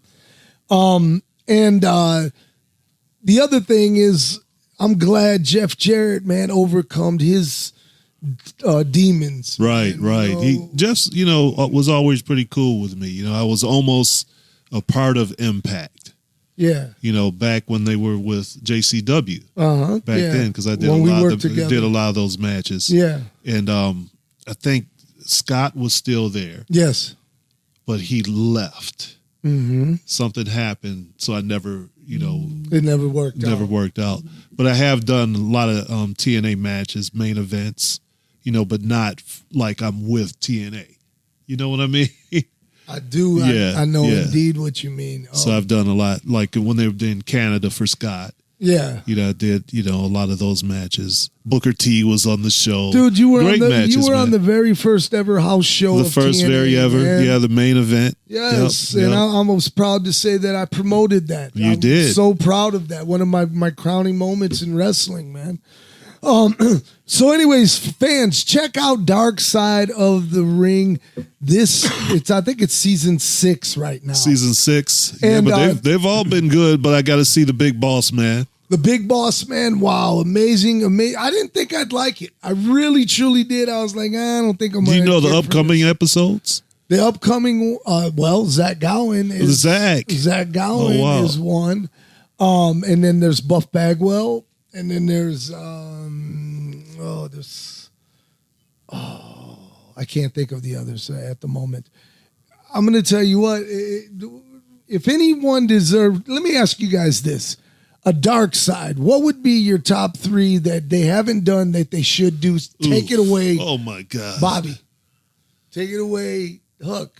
And the other thing is, I'm glad Jeff Jarrett, man, overcome his demons. Right. Jeff's, was always pretty cool with me. I was almost a part of Impact. Yeah. Back when they were with JCW. Back yeah. then, because I did When we worked did together. a lot of those matches. Yeah. And I think Scott was still there, Yes. but he left. Mm-hmm. Something happened, so I never, It never worked out. worked out. But I have done a lot of TNA matches, main events, but not like I'm with TNA. You know what I mean? I do. Yeah, I know yeah. indeed what you mean. So I've done a lot, like when they were in Canada for Scott. Yeah. I did, a lot of those matches. Booker T was on the show. Dude, you were Great matches, you were on man. the very first ever house show. The of first TNA, very ever. man. Yeah, the main event. Yes, Yep, and yep. I almost proud to say that I promoted that. You I'm did. So proud of that. One of my crowning moments in wrestling, man. So anyways, fans, check out Dark Side of the Ring. I think it's season 6 right now. Season 6. And, yeah, but they've all been good, but I got to see the Big Boss Man. The Big Boss Man, wow, amazing. I didn't think I'd like it. I really, truly did. I was like, I don't think I'm Do going you to know the upcoming episodes? The upcoming, Zach Gowen is Zach Gowen Oh, wow. is one, and then there's Buff Bagwell, and then there's I can't think of the others at the moment. I'm going to tell you what, if anyone deserved, let me ask you guys this: a Dark Side, what would be your top 3 that they haven't done that they should do? Take it away, Oh my God, Bobby. Take it away, Huck.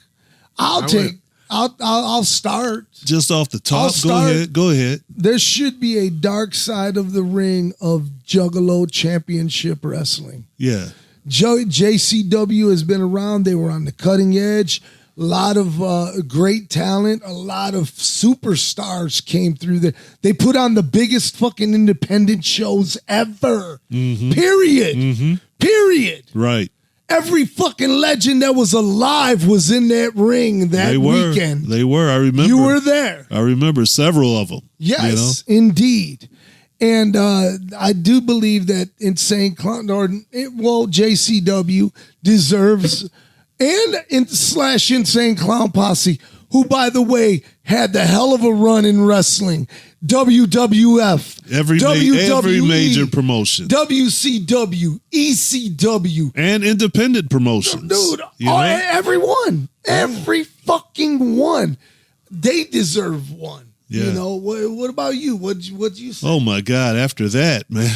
I'll start. Just off the I'll top, start. Go ahead. There should be a Dark Side of the Ring of Juggalo Championship Wrestling. Yeah, JCW has been around. They were on the cutting edge. A lot of great talent. A lot of superstars came through there. They put on the biggest fucking independent shows ever. Mm-hmm. Period. Period. right. Every fucking legend that was alive was in that ring that weekend. They were. I remember. You were there. I remember several of them. Yes, indeed. And I do believe that Insane Clown, JCW deserves, and Insane Clown Posse, who, by the way, had the hell of a run in wrestling. WWF, Every WWE, major promotion, WCW, ECW, and independent promotions. dude, you know? everyone, every fucking one, they deserve one. Yeah. You know, what about you? What'd you say? Oh my God! After that, man,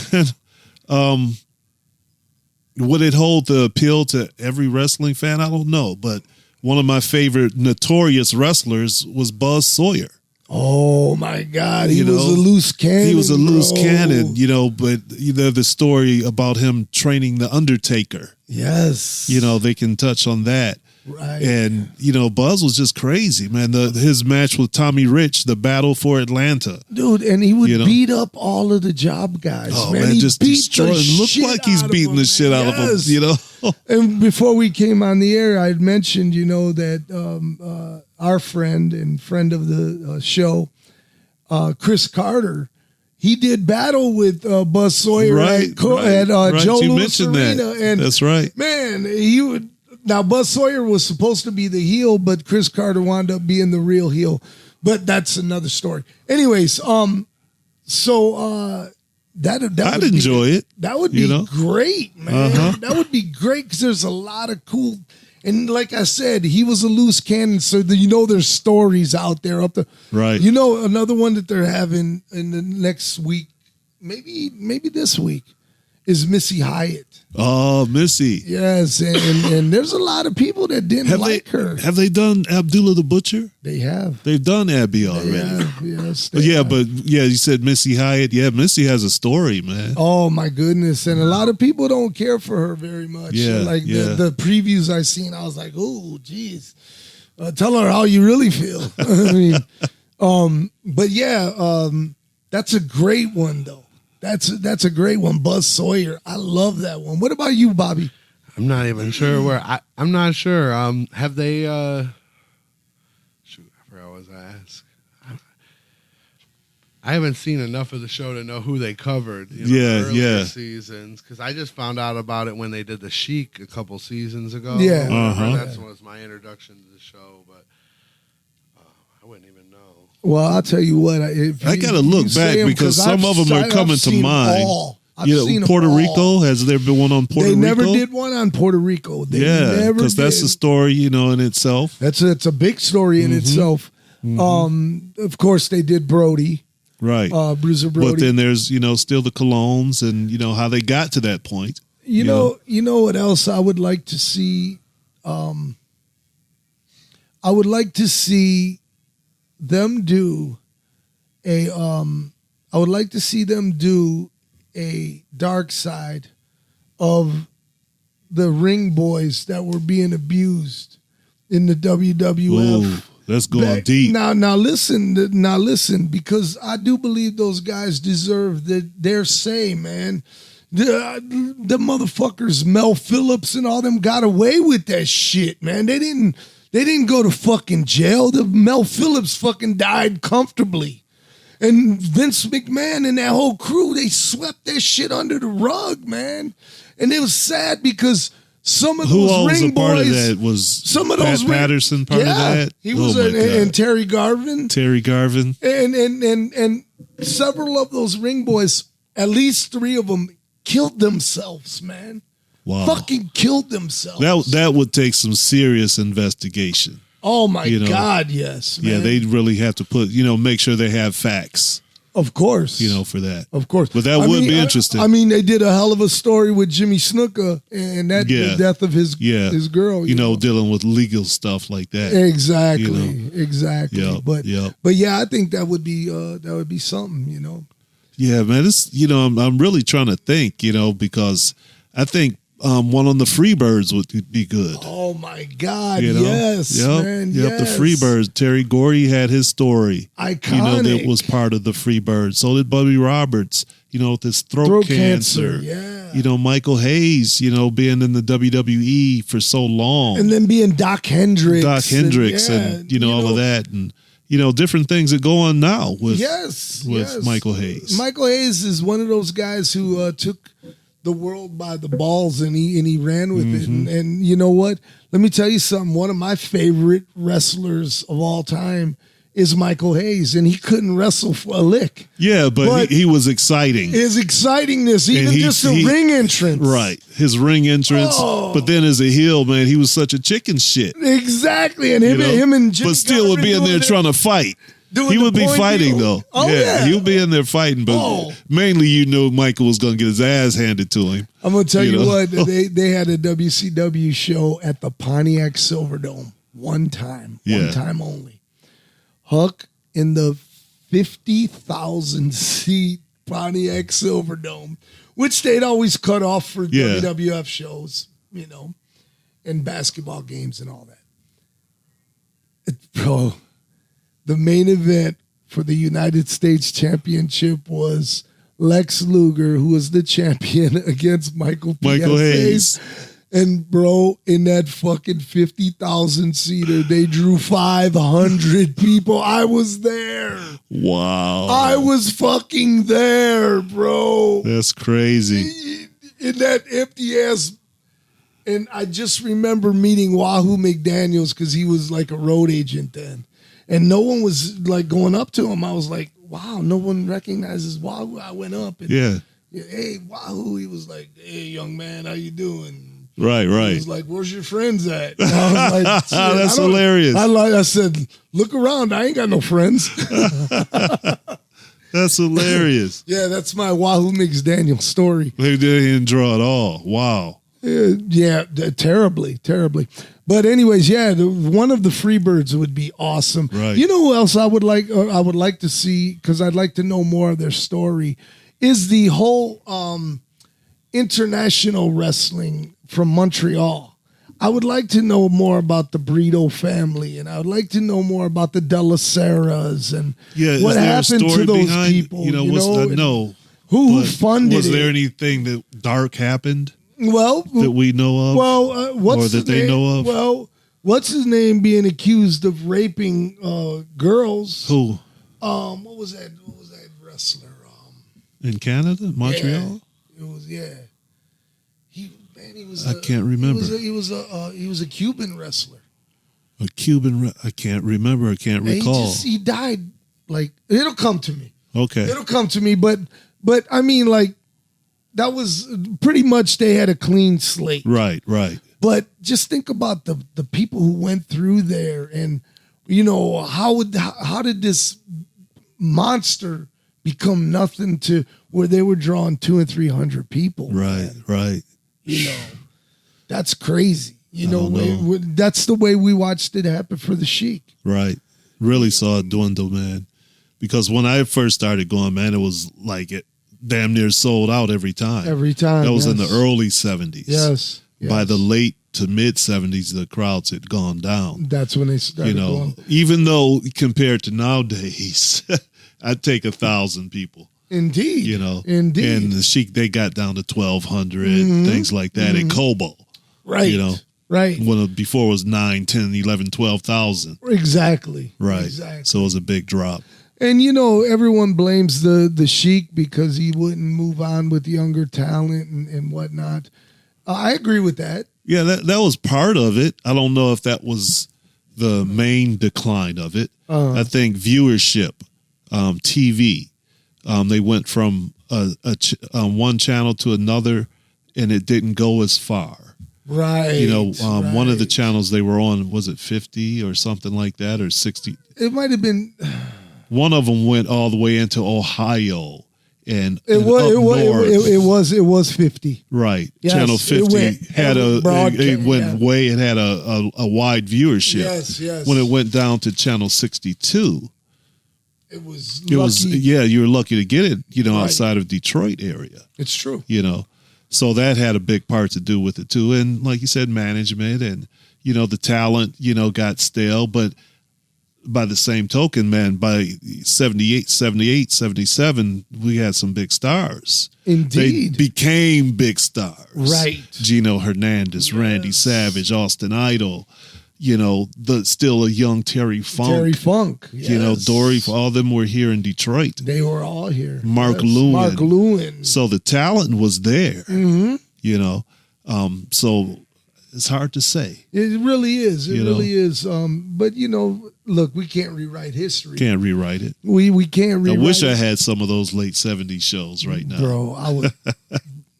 would it hold the appeal to every wrestling fan? I don't know, but one of my favorite notorious wrestlers was Buzz Sawyer. Oh my God, he You was know, a loose cannon. He was a loose bro. cannon, you know, but you know the story about him training the Undertaker. Yes, You know, they can touch on that. right. And, you know, Buzz was just crazy, man. His match with Tommy Rich, the battle for Atlanta. Dude, and he would You know? beat up all of the job guys. Oh, man, man, He just beat destroying. the Looked shit like he's out of beating them, the man. shit out of him, Yes. you know? And before we came on the air, I had mentioned, you know, that our friend and friend of the show, Chris Carter, he did battle with Buzz Sawyer at Joe You Louis mentioned Arena. that. And That's right. man, he would. Now Buzz Sawyer was supposed to be the heel, but Chris Carter wound up being the real heel. But that's another story. Anyways, I'd enjoy it. That would be You know? great, man. Uh-huh. That would be great because there's a lot of cool. And like I said, he was a loose cannon, so you know there's stories out there up there. Right. You know, another one that they're having in the next week, maybe this week, is Missy Hyatt. Oh, Missy. Yes, and there's a lot of people that didn't like her. Have they done Abdullah the Butcher? They have. They've done Abby already. Yes. But you said Missy Hyatt. Yeah, Missy has a story, man. Oh my goodness! And a lot of people don't care for her very much. Yeah, like yeah. the previews I seen, I was like, oh, geez. Tell her how you really feel. I mean, but yeah, that's a great one though. That's a great one, Buzz Sawyer. I love that one. What about you, Bobby? I'm not even sure where. I'm not sure. Have they? Shoot, I forgot what was I asked. I haven't seen enough of the show to know who they covered. The earlier seasons, because I just found out about it when they did the Chic a couple seasons ago. Yeah. That was my introduction to the show, but I wouldn't even know. Well, I'll tell you what. I got to look back because some of them are coming to mind. I've Puerto seen Rico. Has there been one on Puerto Rico? They never did one on Puerto Rico. Because that's a story, in itself. That's a big story in itself. Of course, they did Brody. Right. Bruiser Brody. But then there's, still the Colognes and, how they got to that point. You know what else I would like to see? I would like to see them do I would like to see them do a dark side of the ring boys that were being abused in the WWF. Ooh, that's going deep. Now listen, because I do believe those guys deserve their say, man. The motherfuckers, Mel Phillips and all them got away with that shit, man. They didn't go to fucking jail. The Mel Phillips fucking died comfortably. And Vince McMahon and that whole crew, they swept that shit under the rug, man. And it was sad because some of those ring boys. Part of that was some of Pat those Patterson part of that? He was and Terry Garvin. Terry Garvin. And several of those ring boys, at least 3 of them, killed themselves, man. Wow. Fucking killed themselves. That would take some serious investigation. Oh my God, yes, man. Yeah, they'd really have to put, make sure they have facts. Of course. For that. Of course. But that would be interesting. I mean, they did a hell of a story with Jimmy Snuka and the death of his girl. You know, dealing with legal stuff like that. Exactly. Exactly. Yep, but yeah, I think that would be something, Yeah, man. It's I'm really trying to think, because I think one on the Freebirds would be good. Oh my God! Yes, man. Yep. Yes. The Freebirds. Terry Gordy had his story. Iconic. That was part of the Freebirds. So did Buddy Roberts. With his throat cancer. Yeah. Michael Hayes. Being in the WWE for so long, and then being Doc Hendricks. And all of that, and different things that go on now with Michael Hayes. Michael Hayes is one of those guys who took the world by the balls and he ran with it. And you know what? Let me tell you something. One of my favorite wrestlers of all time is Michael Hayes, and he couldn't wrestle for a lick. Yeah, but he was exciting. His excitingness, even just a ring entrance. Right. His ring entrance. Oh. But then as a heel, man, he was such a chicken shit. Exactly. And him and Jimmy but still would be in there trying to fight. He would be fighting, though. Oh, yeah. He would be in there fighting, but mainly Michael was going to get his ass handed to him. I'm going to tell you what, they had a WCW show at the Pontiac Silverdome one time only. Huck in the 50,000 seat Pontiac Silverdome, which they'd always cut off for Yeah. WWF shows, you know, and basketball games and all that. Bro, the main event for the United States Championship was Lex Luger, who was the champion, against Michael Hayes. And bro, in that fucking 50,000 seater, they drew 500 people. I was there. Wow. I was fucking there, bro. That's crazy. In that empty ass. And I just remember meeting Wahoo McDaniels because he was like a road agent then. And no one was like going up to him. I was like, wow, no one recognizes Wahoo. I went up and Yeah. Hey, Wahoo. He was like, hey, young man, how you doing? Right, He right. was like, where's your friends at? And I was like, shit, That's I don't- hilarious. I said, look around. I ain't got no friends. That's hilarious. Yeah, that's my Wahoo McDaniel story. They didn't draw at all. Wow. Terribly. But anyways, one of the Freebirds would be awesome. Right. You know who else I would like to see, because I'd like to know more of their story, is the whole international wrestling from Montreal. I would like to know more about the Brito family, and I would like to know more about the Della Seras and Yeah, what is there a happened story to those behind, people. You know, what's the, and no. who but funded was there it? anything that dark happened Well, that we know of? Well, what's or that his they name? know of? Well, what's his name being accused of raping girls? Who? What was that wrestler? In Canada? Montreal? It was He was. I can't remember. He was a Cuban wrestler. A Cuban? I can't remember. I can't And recall. he died. Like, it'll come to me. Okay. It'll come to me. But I mean, like, that was pretty much they had a clean slate. Right, right. But just think about the people who went through there, and you know how did this monster become nothing to where they were drawing 200 and 300 people? Right, man. right. You know, that's crazy. You I know, don't know. that's the way we watched it happen for the Sheik. Right. Really saw it dwindle, man. Because when I first started going, man, it was like it damn near sold out every time. Every time. That was in the yes. early 70s. Yes. By yes. the late to mid 70s, the crowds had gone down. That's when they started You know, going. even though compared to nowadays, I'd take 1,000 people. Indeed. You know, Indeed. And the Sheik, they got down to 1,200, things like that in Kobo. Right. You know, Right. when before it was 9, 10, 11, 12,000. Exactly. Right. Exactly. So it was a big drop. And you know, everyone blames the Sheik because he wouldn't move on with younger talent and whatnot. I agree with that. Yeah, that was part of it. I don't know if that was the main decline of it. I think viewership, TV, they went from one channel to another, and it didn't go as far. Right. You know, one of the right. channels they were on, was it 50 or something like that, or 60? It might have been. One of them went all the way into Ohio and It and was. up It north. was 50. Right. Yes, Channel it 50 went had broadcast, it had a wide viewership. Yes. Yes. When it went down to channel 62, it was. it was, you were lucky to get it, you know, Right. outside of Detroit area, It's true. you know. So that had a big part to do with it too. And like you said, management and, you know, the talent, you know, got stale. But by the same token, man, by 78, 77, we had some big stars. Indeed. They became big stars. Right. Gino Hernandez, Randy Savage, Austin Idol, you know, still a young Terry Funk. Terry Funk. You know, yes. Dory, all of them were here in Detroit. They were all here. Mark Yes. Lewin. Mark Lewin. So the talent was there, Mm-hmm. you know. So it's hard to say. It really is. It You know. really is. But you know, look, we can't rewrite history. Can't rewrite it. We can't I rewrite. wish I it. had some of those late 70s shows right now. Bro, I would.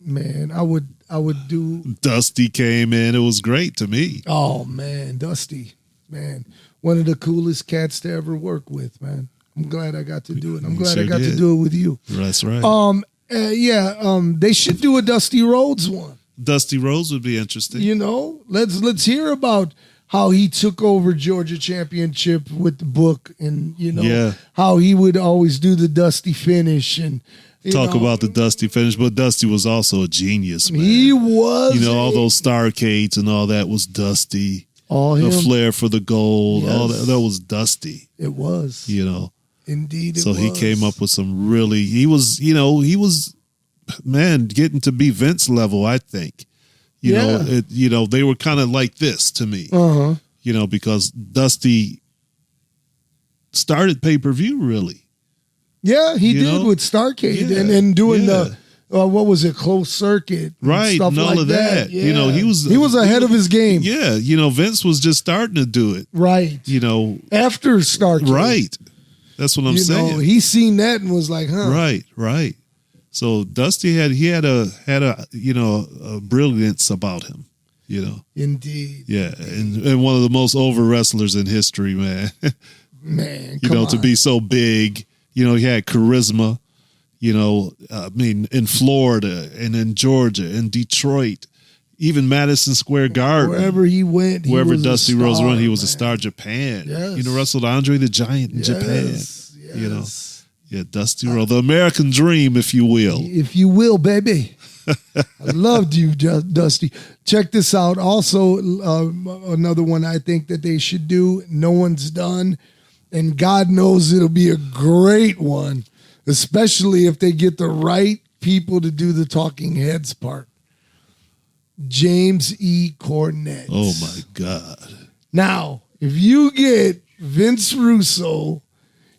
Man, I would do. Dusty came in. It was great to me. Oh man, Dusty, man, one of the coolest cats to ever work with, man. I'm glad I got to do it. I'm You glad I sure got to did. do it with you. That's right. They should do a Dusty Rhodes one. Dusty Rose would be interesting. You know, let's hear about how he took over Georgia Championship with the book, and Yeah. how he would always do the Dusty finish and Talk about the Dusty finish, but Dusty was also a genius, man. He was, all those Starcades and all that was Dusty. all The him. flair for the gold, all Yes. that was Dusty. It was indeed. So he came up with some really. He was, man, getting to be Vince level. I think, they were kind of like this to me. Because Dusty started pay-per-view really. Yeah, he did with Starcade and doing the what was it, closed circuit, right? Stuff and all like of that. Yeah. He was ahead of his game. Yeah, Vince was just starting to do it. Right. After Starcade. Right. That's what I'm saying. He seen that and was like, huh. Right. So Dusty had a brilliance about him. Indeed. Yeah, and one of the most over wrestlers in history, man. Man, to be so big. He had charisma. In Florida and in Georgia and Detroit, even Madison Square Garden. Wherever he went, wherever Dusty Rhodes went, he was a star. Japan. Yes. Wrestled Andre the Giant in Japan. Yes. Yeah, Dusty Rhodes, the American dream, if you will. If you will, baby. I loved you, Dusty. Check this out. Also, another one I think that they should do, no one's done, and God knows it'll be a great one, especially if they get the right people to do the talking heads part. James E. Cornette. Oh, my God. Now, if you get Vince Russo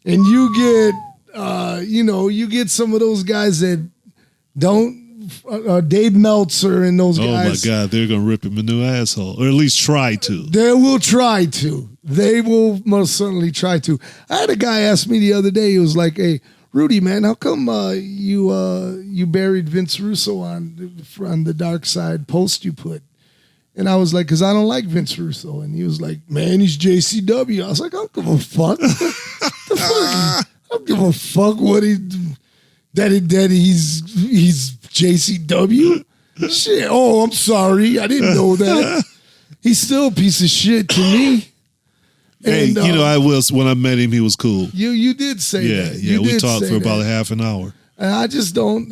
and you get, you get some of those guys that don't, Dave Meltzer and those guys. Oh, my God. They're going to rip him a new asshole, or at least try to. They will try to. They will most certainly try to. I had a guy ask me the other day, he was like, hey, Rudy, man, how come you buried Vince Russo on the Dark Side post you put? And I was like, because I don't like Vince Russo. And he was like, man, he's JCW. I was like, I don't give a fuck. The fuck? I don't give a fuck what he's JCW. Shit. Oh, I'm sorry. I didn't know that. He's still a piece of shit to me. And, I was, when I met him, he was cool. You did say that. Yeah, we talked for about a half an hour. And I just don't,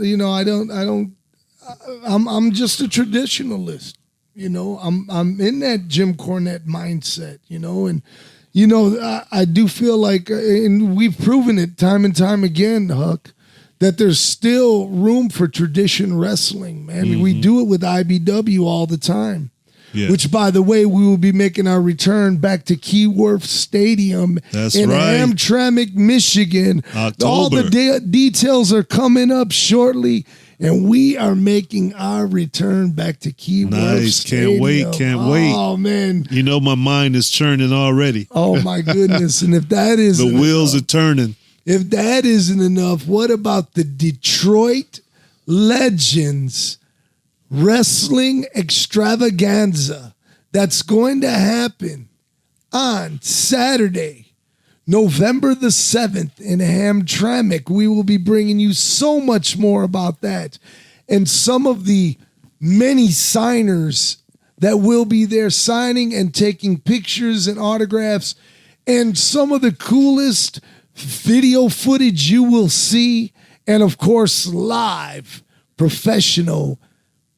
I'm just a traditionalist. I'm in that Jim Cornette mindset, and, I do feel like, and we've proven it time and time again, Huck, that there's still room for tradition wrestling, man. Mm-hmm. We do it with IBW all the time. Yeah. Which, by the way, we will be making our return back to Keyworth Stadium in Hamtramck, Michigan. October. All the details are coming up shortly, and we are making our return back to Keyworth Stadium. Can't wait. Oh, man. My mind is churning already. Oh, my goodness. And if that is the wheels are turning. If that isn't enough, what about the Detroit Legends Wrestling Extravaganza that's going to happen on Saturday, November the 7th in Hamtramck? We will be bringing you so much more about that and some of the many signers that will be there signing and taking pictures and autographs, and some of the coolest video footage you will see, and of course live professional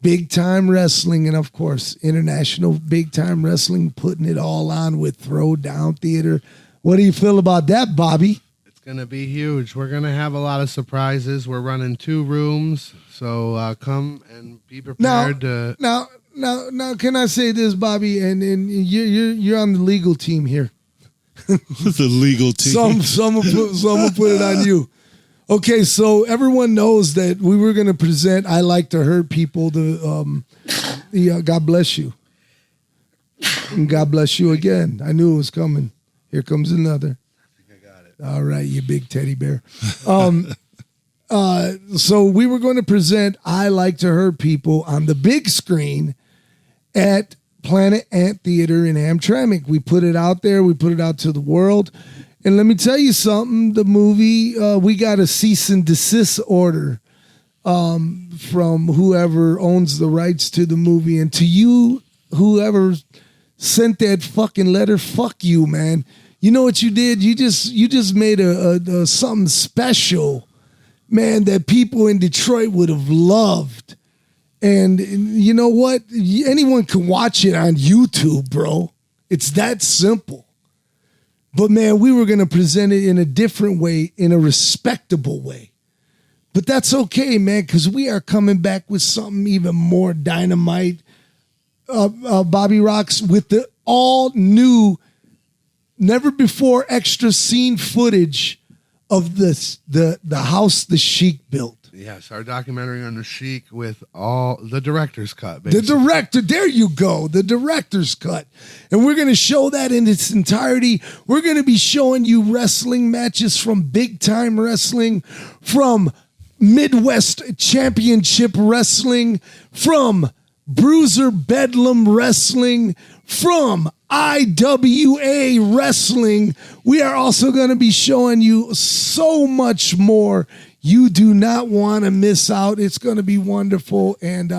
big time wrestling, and of course international big time wrestling, putting it all on with Throwdown Theater. What do you feel about that, Bobby? It's gonna be huge. We're gonna have a lot of surprises. We're running 2 rooms, so come and be prepared. Now, can I say this, Bobby? And you're on the legal team here. The legal team. Some will put it on you. Okay, so everyone knows that we were going to present I Like to Hurt People. God bless you. And God bless you again. I knew it was coming. Here comes another. I think I got it. All right, you big teddy bear. So we were going to present I Like to Hurt People on the big screen at Planet Ant Theater in Hamtramck. We put it out there. We put it out to the world. And let me tell you something. The movie, we got a cease and desist order from whoever owns the rights to the movie. And to you, whoever sent that fucking letter, fuck you, man. You know what you did? You just made a something special, man, that people in Detroit would have loved. And you know what? Anyone can watch it on YouTube, bro. It's that simple. But man, we were going to present it in a different way, in a respectable way. But that's okay, man, because we are coming back with something even more dynamite, Bobby Rocks, with the all new, never before extra scene footage of the house the Sheik built. Yes, our documentary on the Sheik with all the director's cut. Basically. The director, there you go, the director's cut. And we're going to show that in its entirety. We're going to be showing you wrestling matches from Big Time Wrestling, from Midwest Championship Wrestling, from Bruiser Bedlam Wrestling, from IWA Wrestling. We are also going to be showing you so much more. You do not want to miss out. It's going to be wonderful. And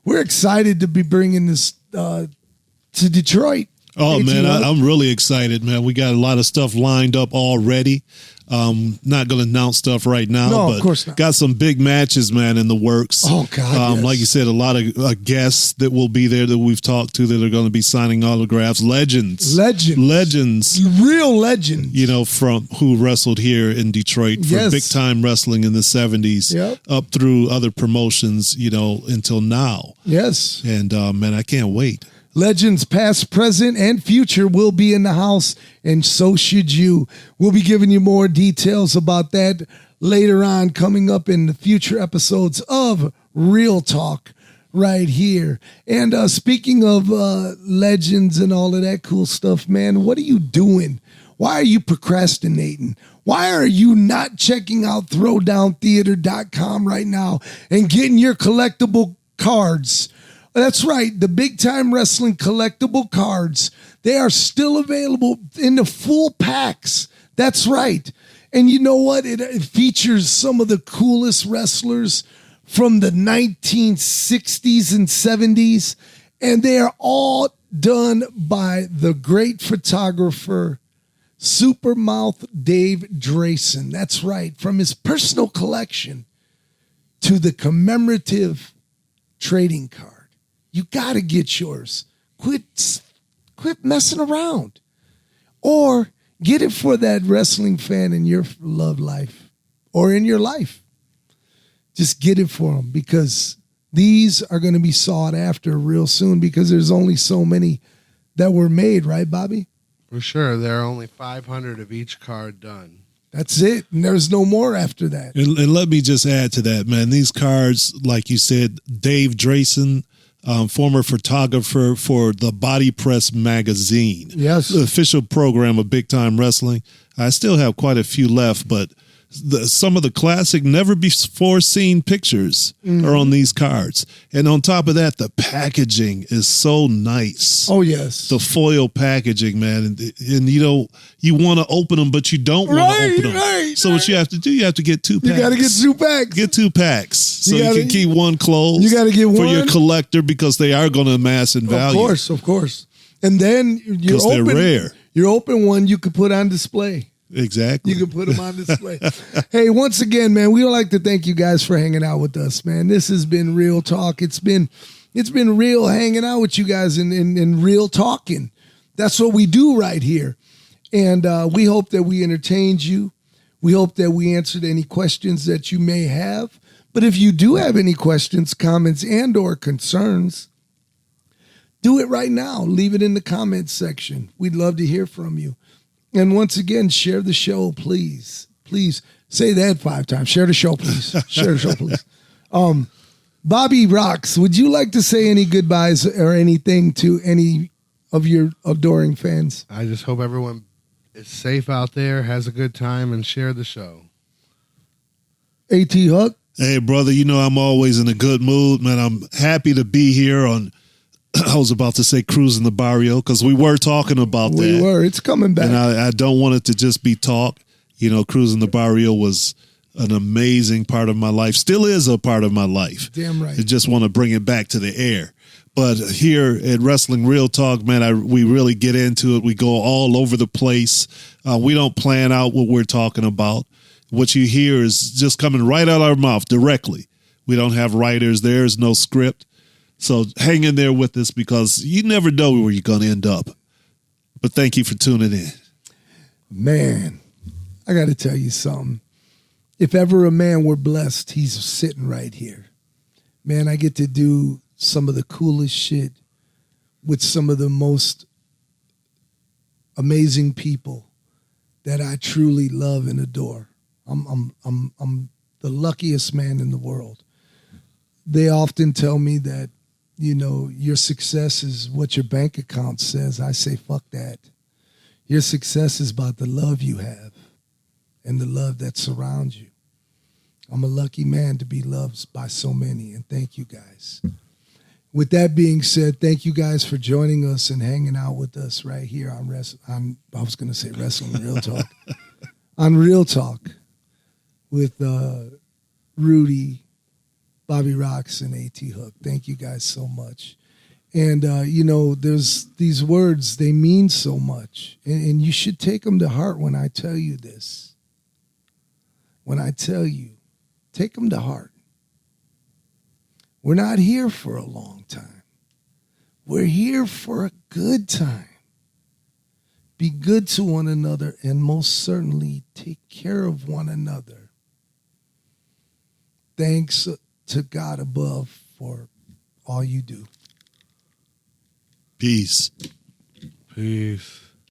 we're excited to be bringing this to Detroit. Oh, man, I'm really excited, man. We got a lot of stuff lined up already. Not going to announce stuff right now, no, but of course not. Got some big matches, man, in the works. Oh, God, yes. Like you said, a lot of guests that will be there that we've talked to that are going to be signing autographs. Legends. Real legends. You know, from who wrestled here in Detroit for big time wrestling in the 70s up through other promotions, you know, until now. Yes. And, man, I can't wait. Legends past, present, and future will be in the house, and so should you. We'll be giving you more details about that later on, coming up in the future episodes of Real Talk right here. And speaking of legends and all of that cool stuff, man, what are you doing? Why are you procrastinating? Why are you not checking out throwdowntheater.com right now and getting your collectible cards? That's right. The Big Time Wrestling collectible cards, they are still available in the full packs. That's right. And you know what? It features some of the coolest wrestlers from the 1960s and 70s. And they are all done by the great photographer, Supermouth Dave Drayson. That's right. From his personal collection to the commemorative trading card. You got to get yours. Quit messing around. Or get it for that wrestling fan in your love life or in your life. Just get it for them, because these are going to be sought after real soon, because there's only so many that were made, right, Bobby? For sure. There are only 500 of each card done. That's it. And there's no more after that. And let me just add to that, man. These cards, like you said, Dave Drayson, former photographer for the Body Press magazine. Yes. The official program of Big Time Wrestling. I still have quite a few left, but some of the classic, never before seen pictures are on these cards. And on top of that, the packaging is so nice. Oh, yes. The foil packaging, man. And you know, you want to open them, but you don't want to open them. Right, so what you have to do, you have to get 2 packs. You got to get 2 packs. Get 2 packs. So you can keep one closed. You got to get one for your collector, because they are going to amass in value. Of course. And then because they're rare. Your open one you could put on display. Exactly. You can put them on display. Hey, once again, man, we would like to thank you guys for hanging out with us, man. This has been Real Talk. It's been real hanging out with you guys and real talking. That's what we do right here. And we hope that we entertained you. We hope that we answered any questions that you may have. But if you do have any questions, comments, and or concerns, do it right now. Leave it in the comments section. We'd love to hear from you. And once again, share the show, please. Please say that 5 times. Share the show, please. Share the show, please. Bobby Rocks, would you like to say any goodbyes or anything to any of your adoring fans? I just hope everyone is safe out there, has a good time, and share the show. AT Huck? Hey, brother, you know I'm always in a good mood, man. I'm happy to be here on, I was about to say Cruising the Barrio, because we were talking about that. We were. It's coming back. And I don't want it to just be talk. You know, Cruising the Barrio was an amazing part of my life. Still is a part of my life. Damn right. I just want to bring it back to the air. But here at Wrestling Real Talk, man, we really get into it. We go all over the place. We don't plan out what we're talking about. What you hear is just coming right out of our mouth directly. We don't have writers. There's no script. So hang in there with us because you never know where you're going to end up. But thank you for tuning in. Man, I got to tell you something. If ever a man were blessed, he's sitting right here. Man, I get to do some of the coolest shit with some of the most amazing people that I truly love and adore. I'm the luckiest man in the world. They often tell me that, you know, your success is what your bank account says. I say, fuck that. Your success is about the love you have and the love that surrounds you. I'm a lucky man to be loved by so many, and thank you guys. With that being said, thank you guys for joining us and hanging out with us right here on Wrestling Real Talk. On Real Talk with Rudy, Bobby Rocks, and A.T. Huck. Thank you guys so much. And, you know, there's these words, they mean so much. And you should take them to heart when I tell you this. When I tell you, take them to heart. We're not here for a long time. We're here for a good time. Be good to one another and most certainly take care of one another. Thanks to God above for all you do. Peace. Peace.